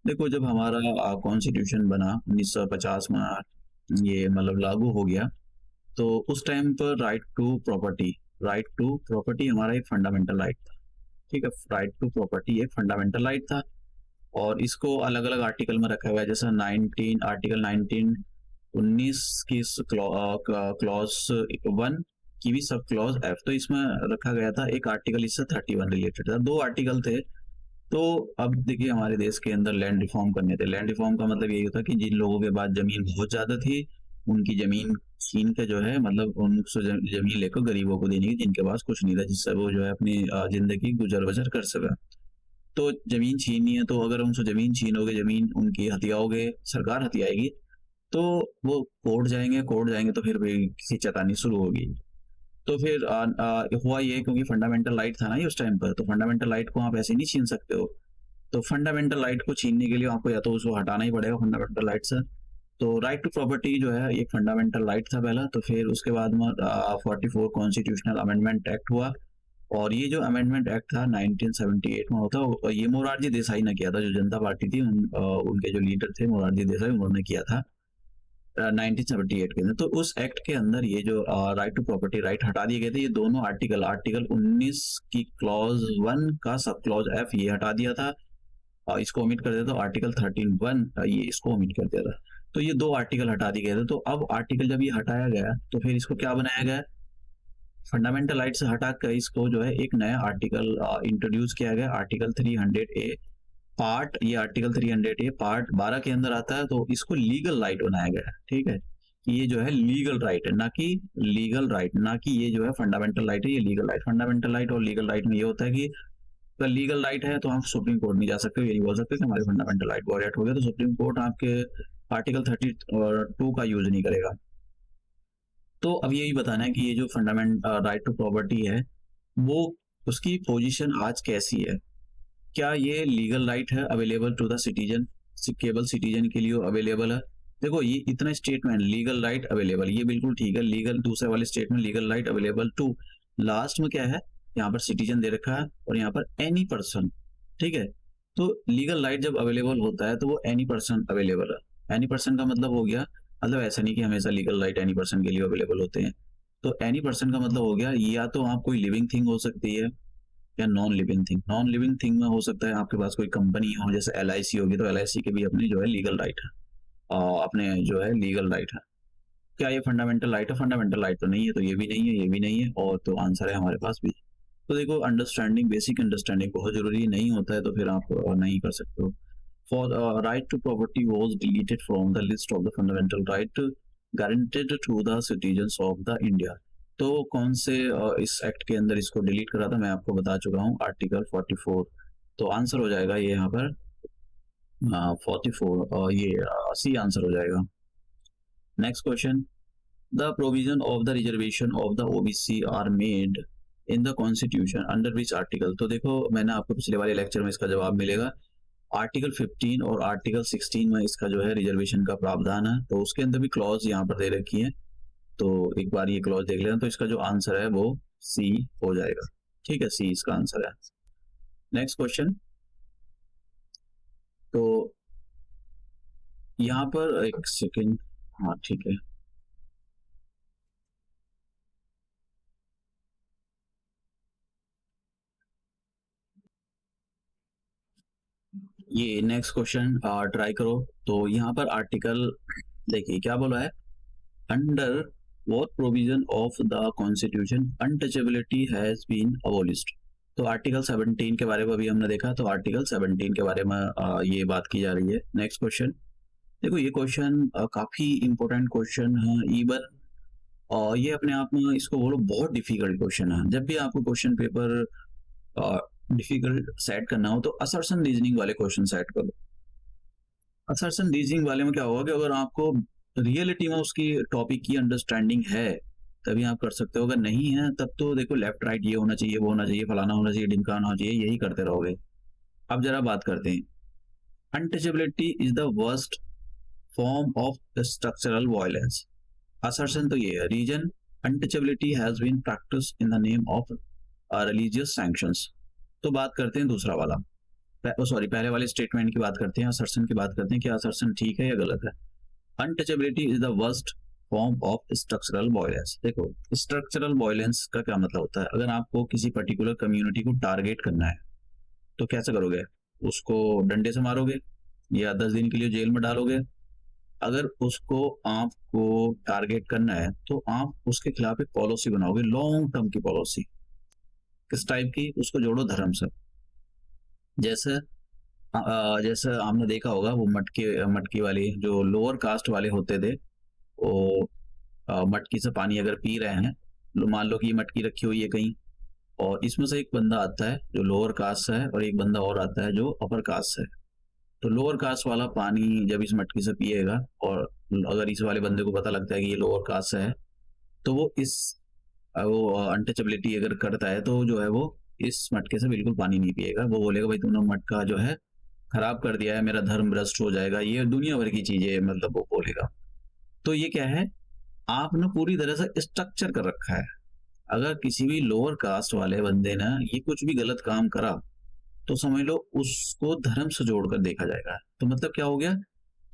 Speaker 1: देखो जब हमारा कॉन्स्टिट्यूशन बना 1950 में, ये मतलब लागू हो गया, तो उस टाइम पर राइट टू प्रॉपर्टी हमारा एक फंडामेंटल राइट था। ठीक है, राइट टू प्रॉपर्टी एक फंडामेंटल राइट था, और इसको अलग अलग आर्टिकल में रखा हुआ है। जैसा आर्टिकल 19 की क्लॉज 1 की भी सब क्लॉज एफ, तो इसमें रखा गया था एक आर्टिकल, इससे 31 रिलेटेड था, 2 आर्टिकल थे। तो अब देखिए हमारे देश के अंदर लैंड रिफॉर्म करने थे। लैंड रिफॉर्म का मतलब यही होता कि जिन लोगों के पास जमीन बहुत ज्यादा थी, उनकी जमीन छीन के जो है, मतलब उनसे जमीन लेकर गरीबों को देने की, जिनके पास कुछ नहीं था, जिससे वो जो है अपनी जिंदगी गुजर बसर कर सके। तो जमीन छीननी है, तो अगर उनसे जमीन छीनोगे, जमीन उनकी हथियाओगे, सरकार हथियाएगी, तो वो कोर्ट जाएंगे तो फिर भी किसी चतानी शुरू होगी। तो फिर हुआ ये, क्योंकि फंडामेंटल राइट था ना ये उस टाइम पर, तो फंडामेंटल राइट को आप ऐसे नहीं छीन सकते हो। तो फंडामेंटल राइट को छीनने के लिए आपको या तो उसको हटाना ही पड़ेगा फंडामेंटल राइट से। तो राइट टू प्रॉपर्टी जो है एक फंडामेंटल राइट था पहला। तो फिर उसके बाद में 44 कॉन्स्टिट्यूशनल अमेंडमेंट एक्ट हुआ, और ये जो अमेंडमेंट एक्ट था 1978 में होता, और ये मोरारजी देसाई ने किया था, जो जनता पार्टी थी उनके जो लीडर थे मोरारजी देसाई, उन्होंने किया था 1978 के अंदर। तो उस एक्ट के अंदर ये जो राइट टू प्रॉपर्टी राइट हटा दिए गए थे। ये दोनों आर्टिकल 19 की क्लॉज 1 का सब क्लॉज एफ ये हटा दिया था, इसको ओमिट कर दिया था। आर्टिकल 13(1) ये इसको ओमिट कर दिया था। तो ये 2 आर्टिकल हटा दिए गए थे। तो अब आर्टिकल जब ये हटाया गया, तो फिर इसको क्या बनाया गया, फंडामेंटल राइट से हटा कर इसको जो है एक नया आर्टिकल इंट्रोड्यूस किया गया, आर्टिकल 300A पार्ट, ये आर्टिकल 300A पार्ट 12 के अंदर आता है। तो इसको लीगल राइट बनाया गया है। ठीक है, ये जो है लीगल राइट है, ना कि लीगल राइट, ना कि ये जो है फंडामेंटल राइट है, ये लीगल राइट। फंडामेंटल राइट और लीगल राइट में ये होता है कि अगर लीगल राइट है तो हम सुप्रीम कोर्ट नहीं जा सकते, ये नहीं बोल सकते कि हमारे फंडामेंटल राइट वायलेट हो गया, तो सुप्रीम कोर्ट आपके आर्टिकल 32 का यूज नहीं करेगा। तो अब यही बताना है कि ये जो फंडामेंट राइट टू प्रॉपर्टी है, वो उसकी पोजीशन आज कैसी है। क्या ये लीगल राइट है अवेलेबल टू द सिटीजन, केवल सिटीजन के लिए अवेलेबल है। देखो ये इतना स्टेटमेंट, लीगल राइट अवेलेबल, ये बिल्कुल ठीक है। लीगल, दूसरे वाले statement legal right available to, last में क्या है, यहाँ पर सिटीजन दे रखा है, और यहाँ पर एनी पर्सन। ठीक है, तो लीगल राइट जब अवेलेबल होता है तो वो एनी पर्सन अवेलेबल है। एनी पर्सन का मतलब हो गया, मतलब ऐसा नहीं कि हमेशा लीगल राइट एनी पर्सन के लिए अवेलेबल होते हैं। तो एनी पर्सन का मतलब हो गया, या तो आप कोई लिविंग थिंग हो सकती है, या non living thing. Non living thing में हो सकता है आपके पास कोई कंपनी हो, जैसे LIC होगी, तो LIC के भी अपने जो है लीगल राइट है, अपने जो है लीगल राइट है। क्या ये फंडामेंटल राइट है? फंडामेंटल राइट तो नहीं है, तो ये भी नहीं है, ये भी नहीं है, और तो आंसर है हमारे पास बी। तो देखो अंडरस्टैंडिंग, बेसिक अंडरस्टैंडिंग बहुत जरूरी नहीं होता है, तो फिर आप नहीं कर सकते हो। For right to property was deleted from the list of the fundamental right guaranteed to the citizens of the India. तो कौन से इस एक्ट के अंदर इसको डिलीट करा था? मैं आपको बता चुका हूँ, आर्टिकल 44। तो आंसर हो जाएगा ये यहाँ पर 44, और ये सी आंसर हो जाएगा। Next question, the provision of the reservation of the OBC are made in the constitution under which article? तो देखो मैंने आपको पिछले वाले लेक्चर में इसका जवाब मिलेगा, आर्टिकल 15 और आर्टिकल 16 में इसका जो है रिजर्वेशन का प्रावधान है, तो उसके अंदर भी क्लॉज यहाँ पर दे रखी है। तो एक बार ये क्लॉज देख लेना, तो इसका जो आंसर है वो सी हो जाएगा। ठीक है, सी इसका आंसर है। नेक्स्ट क्वेश्चन, तो यहाँ पर एक सेकेंड, हाँ ठीक है, ये नेक्स्ट क्वेश्चन ट्राई करो। तो यहाँ पर आर्टिकल देखिए क्या बोला है, under what provision of the constitution untouchability has been abolished? तो आर्टिकल 17 के बारे में अभी हमने देखा, तो आर्टिकल 17 के बारे में ये बात की जा रही है। नेक्स्ट क्वेश्चन, देखो ये क्वेश्चन काफी इंपॉर्टेंट क्वेश्चन है, इवन ये अपने आप में इसको बोलो बहुत डिफिकल्ट क्वेश्चन है। जब भी आपको क्वेश्चन पेपर डिफिकल्ट सेट करना हो तो असर्शन रीजनिंग वाले क्वेश्चन सेट करो। असर्शन रीजनिंग वाले में क्या होगा कि अगर आपको रियलिटी में उसकी टॉपिक की अंडरस्टैंडिंग है तभी आप कर सकते हो, अगर नहीं है तब तो देखो लेफ्ट राइट ये होना चाहिए, वो होना चाहिए, फलाना होना चाहिए, ढिमकाना होना चाहिए, यही करते रहोगे। अब जरा बात करते हैं, untouchability is the worst form of structural violence. Assertion तो ये है, reason untouchability has been practice in the name of religious sanctions. तो बात करते हैं दूसरा वाला, सॉरी पहले वाले स्टेटमेंट की बात करते हैं, असर्शन की बात करते हैं कि असर्शन ठीक है या गलत है। Untouchability is the worst form of structural violence. देखो स्ट्रक्चरल वायलेंस का क्या मतलब होता है, अगर आपको किसी पर्टिकुलर कम्युनिटी को टारगेट करना है तो कैसे करोगे? उसको डंडे से मारोगे या 10 दिन के लिए जेल में डालोगे? अगर उसको आपको टारगेट करना है तो आप उसके खिलाफ एक पॉलिसी बनाओगे, लॉन्ग टर्म की पॉलिसी। किस टाइप की? उसको जोड़ो धर्म से। जैसे जैसे आपने देखा होगा वो मटकी वाली जो लोअर कास्ट वाले होते थे, वो मटकी से पानी अगर पी रहे हैं, मान लो कि ये मटकी रखी हुई है कहीं, और इसमें से एक बंदा आता है जो लोअर कास्ट से है और एक बंदा और आता है जो अपर कास्ट से है। तो लोअर कास्ट वाला पानी जब इस मटकी से पिएगा और अगर इस वाले बंदे को पता लगता है कि ये लोअर कास्ट से है, तो वो अनटचेबिलिटी अगर करता है तो जो है वो इस मटके से बिल्कुल पानी नहीं पिएगा। वो बोलेगा भाई तुमने मटका जो है खराब कर दिया है, मेरा धर्म भ्रष्ट हो जाएगा, ये दुनिया भर की चीजें मतलब वो बोलेगा। तो ये क्या है, आपने पूरी तरह से स्ट्रक्चर कर रखा है। अगर किसी भी लोअर कास्ट वाले बंदे ने ये कुछ भी गलत काम करा तो समझ लो उसको धर्म से जोड़कर देखा जाएगा। तो मतलब क्या हो गया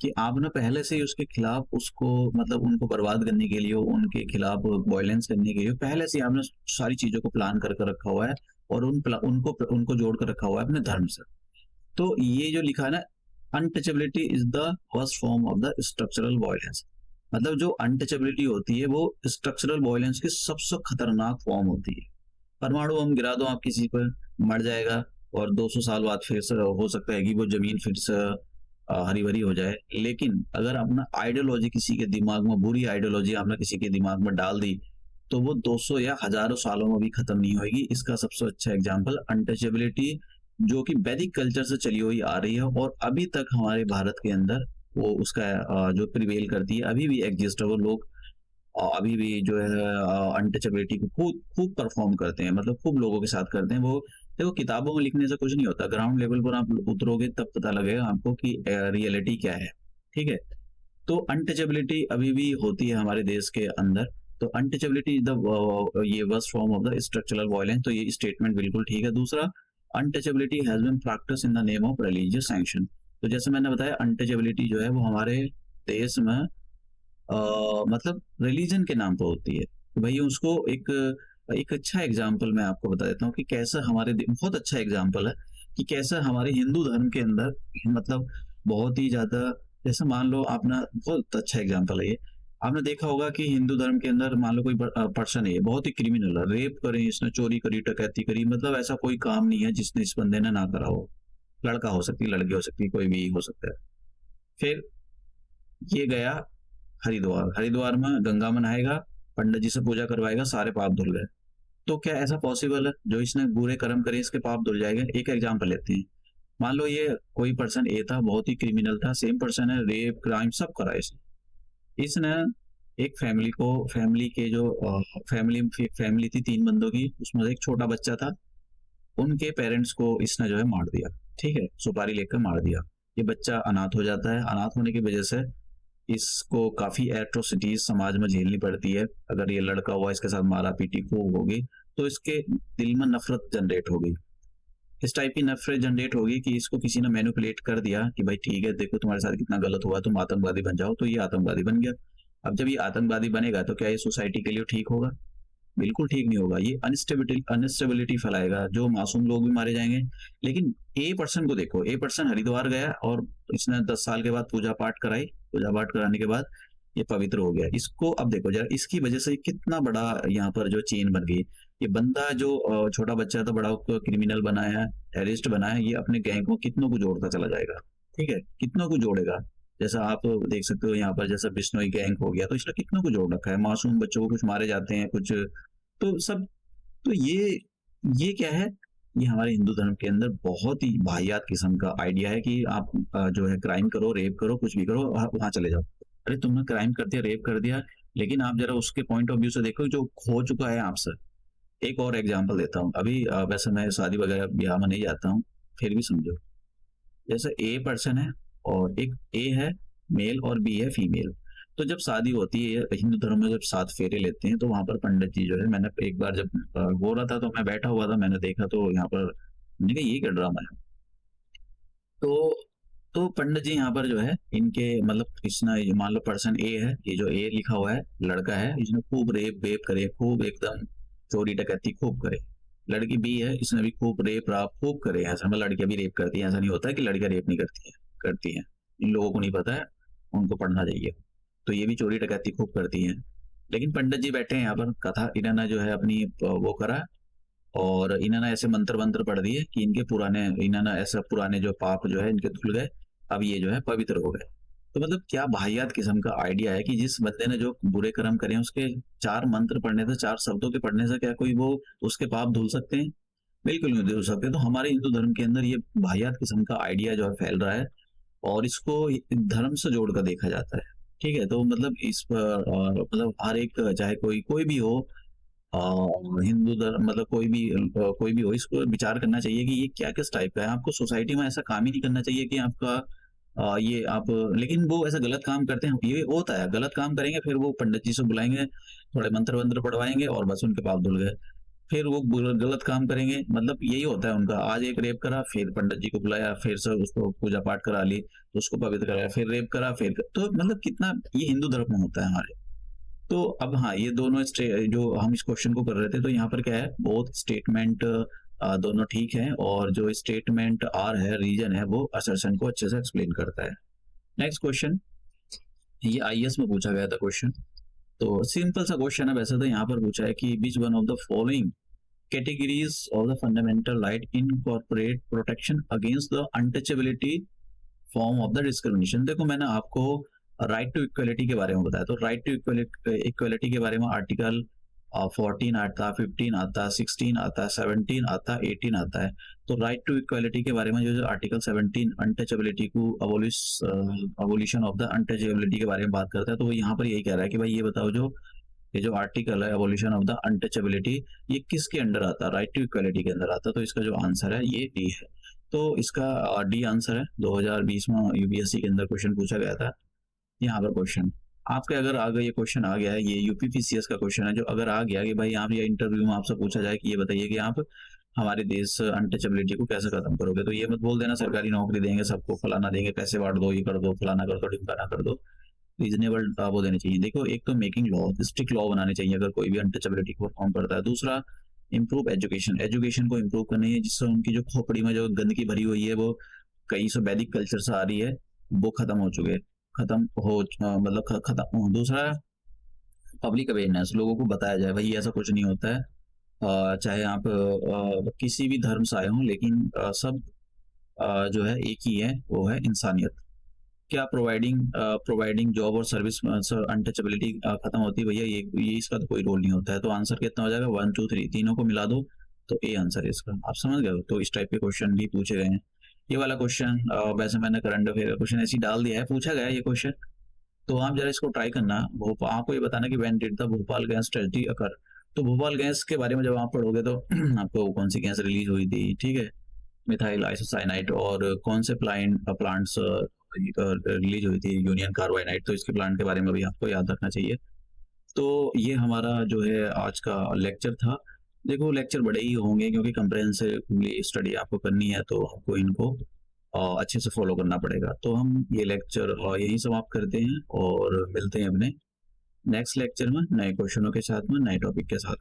Speaker 1: कि आपने पहले से ही उसके खिलाफ उसको मतलब उनको बर्बाद करने के लिए, उनके खिलाफ वायलेंस करने के लिए पहले से आपने सारी चीजों को प्लान करके रखा हुआ है और उनको जोड़ कर रखा हुआ है अपने धर्म से। तो ये जो लिखा है ना, untouchability is the worst form of the structural violence, मतलब जो अनटचेबिलिटी होती है वो स्ट्रक्चरल वायलेंस की सबसे खतरनाक फॉर्म होती है। परमाणु बम गिरा दो आप किसी पर, मर जाएगा, और 200 साल बाद फिर से हो सकता है कि वो जमीन फिर से हरी भरी हो जाए। लेकिन अगर अपना आइडियोलॉजी किसी के दिमाग में, बुरी आइडियोलॉजी आपने किसी के दिमाग में डाल दी तो वो 200 या हजारों सालों में भी खत्म नहीं होगी। इसका सबसे अच्छा एग्जाम्पल अनटचेबिलिटी, जो कि वैदिक कल्चर से चली हुई आ रही है और अभी तक हमारे भारत के अंदर वो उसका जो प्रिवेल करती है, अभी भी एग्जिस्ट है। वो लोग अभी भी जो है अनटचेबिलिटी को खूब खूब परफॉर्म करते हैं, मतलब खूब लोगों के साथ करते हैं। वो देखो किताबों में लिखने से कुछ नहीं होता, ग्राउंड लेवल पर आप उतरोगे तब पता लगेगा आपको कि रियलिटी क्या है। ठीक है, तो अनटचेबिलिटी अभी भी होती है हमारे देश के अंदर। तो अनटचेबिलिटी इज द ये worst form of the structural violence, तो ये स्टेटमेंट बिल्कुल ठीक है। दूसरा, untouchability has been practice in the name of religious sanction. तो जैसे मैंने बताया अनटचेबिलिटी जो है वो हमारे देश में मतलब रिलीजन के नाम पर होती है। तो भाई उसको एक अच्छा एग्जाम्पल मैं आपको बता देता हूँ कि कैसा बहुत अच्छा एग्जाम्पल है कि कैसा हमारे हिंदू धर्म के अंदर मतलब बहुत ही ज्यादा, जैसे मान लो आपने, बहुत अच्छा एग्जाम्पल है ये, आपने देखा होगा कि हिंदू धर्म के अंदर मान लो कोई पर्सन है बहुत ही क्रिमिनल है, रेप करें, इसने चोरी करी, डकैती करी, मतलब ऐसा कोई काम नहीं है जिसने इस बंदे ने ना करा हो। लड़का हो सकती, लड़की हो सकती, कोई भी हो सकता है। फिर ये गया हरिद्वार, हरिद्वार में गंगा में नहाएगा, पंडित जी से पूजा करवाएगा, सारे पाप धुल गए। तो क्या ऐसा पॉसिबल है जो इसने बुरे कर्म करे इसके पाप धुल जाएंगे? एक एग्जांपल लेते हैं। मान लो ये कोई पर्सन ए था, बहुत ही क्रिमिनल था, सेम पर्सन है, रेप क्राइम सब करा इसने। इसने एक फैमिली को, फैमिली के जो फैमिली थी 3 बंदों की, उसमें से एक छोटा बच्चा था, उनके पेरेंट्स को इसने जो है मार दिया। ठीक है, सुपारी लेकर मार दिया। ये बच्चा अनाथ हो जाता है, अनाथ होने की वजह से इसको काफी एट्रोसिटीज समाज में झेलनी पड़ती है। अगर ये लड़का हुआ, इसके साथ मारा पीटी खूब होगी, तो इसके दिल में नफरत जनरेट होगी। इस टाइप की नफरत जनरेट होगी कि इसको किसी ने मैनिपुलेट कर दिया कि भाई ठीक है, देखो तुम्हारे साथ कितना गलत हुआ, तुम आतंकवादी बन जाओ, तो ये आतंकवादी बन गया। अब जब ये आतंकवादी बनेगा तो क्या ये सोसाइटी के लिए ठीक होगा? बिल्कुल ठीक नहीं होगा। ये अनस्टेबिलिटी फैलाएगा, जो मासूम लोग भी मारे जाएंगे। लेकिन ए पर्सन को देखो, ए पर्सन हरिद्वार गया और इसने 10 साल के बाद पूजा पाठ कराई, पूजा पाठ कराने के बाद ये पवित्र हो गया। इसको अब देखो जरा, इसकी वजह से कितना बड़ा यहाँ पर जो चेन बन गई। ये बंदा जो छोटा बच्चा था, बड़ा क्रिमिनल बनाया है, टेररिस्ट बनाया है, ये अपने गैंग को कितनों को जोड़ता चला जाएगा। ठीक है, कितनों को जोड़ेगा। जैसा आप देख सकते हो यहाँ पर, जैसा बिश्नोई गैंग हो गया, तो इसने कितनों को जोड़ रखा है। मासूम बच्चों को कुछ मारे जाते हैं, कुछ तो सब। तो ये क्या है? ये हमारे हिंदू धर्म के अंदर बहुत ही वाहियात किस्म का आइडिया है कि आप जो है क्राइम करो, रेप करो, कुछ भी करो, वहां चले जाओ। अरे तुमने क्राइम कर दिया, रेप कर दिया, लेकिन आप जरा उसके पॉइंट ऑफ व्यू से देखो जो खो चुका है आपसे। एक और एग्जांपल देता हूँ। अभी वैसे मैं शादी वगैरह ब्याह में नहीं जाता हूँ, फिर भी समझो। जैसे ए पर्सन है और एक ए है मेल और बी है फीमेल। तो जब शादी होती है हिंदू धर्म में, जब 7 फेरे लेते हैं, तो वहां पर पंडित जी जो है, मैंने एक बार जब हो रहा था तो मैं बैठा हुआ था, मैंने देखा तो यहाँ पर मैंने कहा ये क्या ड्रामा है। तो पंडित जी यहाँ पर जो है इनके मतलब इसने, मान लो पर्सन ए है, ये जो ए लिखा हुआ है लड़का है, इसने खूब रेप वेप करे, खूब एकदम चोरी डकैती खूब करे। लड़की बी है, इसने भी खूब रेप राप खूब करे। ऐसा मतलब लड़कियां भी रेप करती हैं, ऐसा नहीं होता है कि लड़कियां रेप नहीं करती हैं, करती हैं। इन लोगों को नहीं पता है, उनको पढ़ना चाहिए। तो ये भी चोरी डकैती खूब करती हैं। लेकिन पंडित जी बैठे हैं यहाँ पर, कथा इन्होंने जो है अपनी वो करा, और इन्होंने ऐसे मंत्र मंत्र पढ़ दिए कि इनके पुराने, इन्होंने ऐसा पुराने जो पाप जो है इनके धुल गए, अब ये जो है पवित्र हो गए। तो मतलब क्या वाहियात किस्म का आइडिया है कि जिस बंदे ने जो बुरे कर्म करे उसके 4 मंत्र पढ़ने से, 4 शब्दों के पढ़ने से क्या कोई वो उसके पाप धुल सकते हैं? बिल्कुल नहीं धुल सकते। तो हमारे हिंदू धर्म के अंदर ये वाहियात किस्म का आइडिया जो है फैल रहा है, और इसको धर्म से जोड़कर देखा जाता है। ठीक है, तो मतलब इस पर मतलब हर एक, चाहे कोई कोई भी हो, हिंदू धर्म मतलब कोई भी हो, इसको विचार करना चाहिए कि ये क्या किस टाइप का है। आपको सोसाइटी में ऐसा काम ही नहीं करना चाहिए कि आपका ये आप, लेकिन वो ऐसा गलत काम करते हैं। ये होता है, गलत काम करेंगे, फिर वो पंडित जी से बुलाएंगे, थोड़े मंत्र वंत्र पढ़वाएंगे और बस उनके पाप धुल गए। फिर वो गलत काम करेंगे, मतलब यही होता है उनका। आज एक रेप करा, फिर पंडित जी को बुलाया, फिर से उसको पूजा पाठ करा ली, उसको पवित्र कराया, फिर रेप करा, तो मतलब कितना ये हिंदू धर्म में होता है हमारे। तो अब हाँ, ये दोनों जो हम इस क्वेश्चन को कर रहे थे, तो यहाँ पर क्या है, बोथ स्टेटमेंट दोनों ठीक है, और जो स्टेटमेंट आर है, रीजन है, वो असर्शन को अच्छे से एक्सप्लेन करता है। नेक्स्ट क्वेश्चन, ये आईएएस में पूछा गया था क्वेश्चन। तो सिंपल सा क्वेश्चन है वैसे, तो यहाँ पर पूछा है कि which one of the following categories of the fundamental right incorporate protection against the untouchability form of the discrimination। देखो मैंने आपको राइट टू इक्वलिटी के बारे में बताया, तो राइट टू इक्वलिटी के बारे में आर्टिकल 14 आता, 15 आता, 16 आता, 17 आता, 18 आता है। तो राइट टू इक्वलिटी के बारे में जो आर्टिकल 17 अनटचेबिलिटी को अबोलिशन ऑफ द अनटचेबिलिटी के बारे में बात करता है, तो वो यहाँ पर यही कह रहा है कि भाई ये बताओ, जो ये जो आर्टिकल है एबोलिशन ऑफ द अनटचेबिलिटी, ये किसके अंडर आता है? राइट टू इक्वलिटी के अंदर आता है। तो इसका जो आंसर है ये डी है। तो इसका डी आंसर है। 2020 में यूपीएससी के अंदर क्वेश्चन पूछा गया था। यहाँ पर क्वेश्चन आपके अगर आगे ये क्वेश्चन आ गया है, ये यूपीपीसीएस का क्वेश्चन है, जो अगर आ गया कि भाई आप ये इंटरव्यू में आपसे पूछा जाए कि ये बताइए कि आप हमारे देश अनटचेबिलिटी को कैसे खत्म करोगे, तो ये मत बोल देना सरकारी नौकरी देंगे सबको, फलाना देंगे, पैसे बांट दो, ये कर दो, फलाना कर दो, ढिमकाना कर दो। रीजनेबल वो देने चाहिए। देखो, एक तो मेकिंग लॉ, स्ट्रिक्ट लॉ बनाने चाहिए अगर कोई भी अनटचेबिलिटी को परफॉर्म करता है। दूसरा, इंप्रूव एजुकेशन, एजुकेशन को इंप्रूव करनी है, जिससे उनकी जो खोपड़ी में जो गंदगी भरी हुई है, वो कई सौ वैदिक कल्चर से आ रही है, वो खत्म हो चुके, खत्म हो मतलब खत्म। दूसरा, पब्लिक अवेयरनेस, लोगों को बताया जाए भाई ऐसा कुछ नहीं होता है। चाहे आप किसी भी धर्म से आए हों, लेकिन सब जो है एक ही है, वो है इंसानियत। क्या प्रोवाइडिंग जॉब और सर्विस अनटचेबिलिटी खत्म होती है भैया, ये इसका तो कोई रोल नहीं होता है। तो आंसर कितना हो जाएगा, 1 2 3 तीनों को मिला दो तो ए आंसर है इसका। आप समझ गए हो? तो इस टाइप के क्वेश्चन भी पूछे गए हैं। ये वाला क्वेश्चन वैसे मैंने करंट अफेयर का क्वेश्चन ऐसे ही डाल दिया है, पूछा गया है ये क्वेश्चन। तो आप जरा इसको ट्राई करना। भोपाल, आपको ये बताना कि when did the Bhopal gas tragedy occur. तो भोपाल गैस के बारे में जब आप पढ़ोगे तो आपको कौन सी गैस रिलीज हुई थी, ठीक है, मिथाइल आइसोसाइनाइड, और कौन से प्लांट्स रिलीज हुई थी, यूनियन कार्बाइनाइड। तो इसके प्लांट के बारे में भी आपको याद रखना चाहिए। तो ये हमारा जो है आज का लेक्चर था। देखो लेक्चर बड़े ही होंगे क्योंकि कंप्रेहेंसिवली स्टडी आपको करनी है, तो आपको इनको अच्छे से फॉलो करना पड़ेगा। तो हम ये लेक्चर यहीं समाप्त करते हैं और मिलते हैं अपने नेक्स्ट लेक्चर में नए क्वेश्चनों के साथ में, नए टॉपिक के साथ।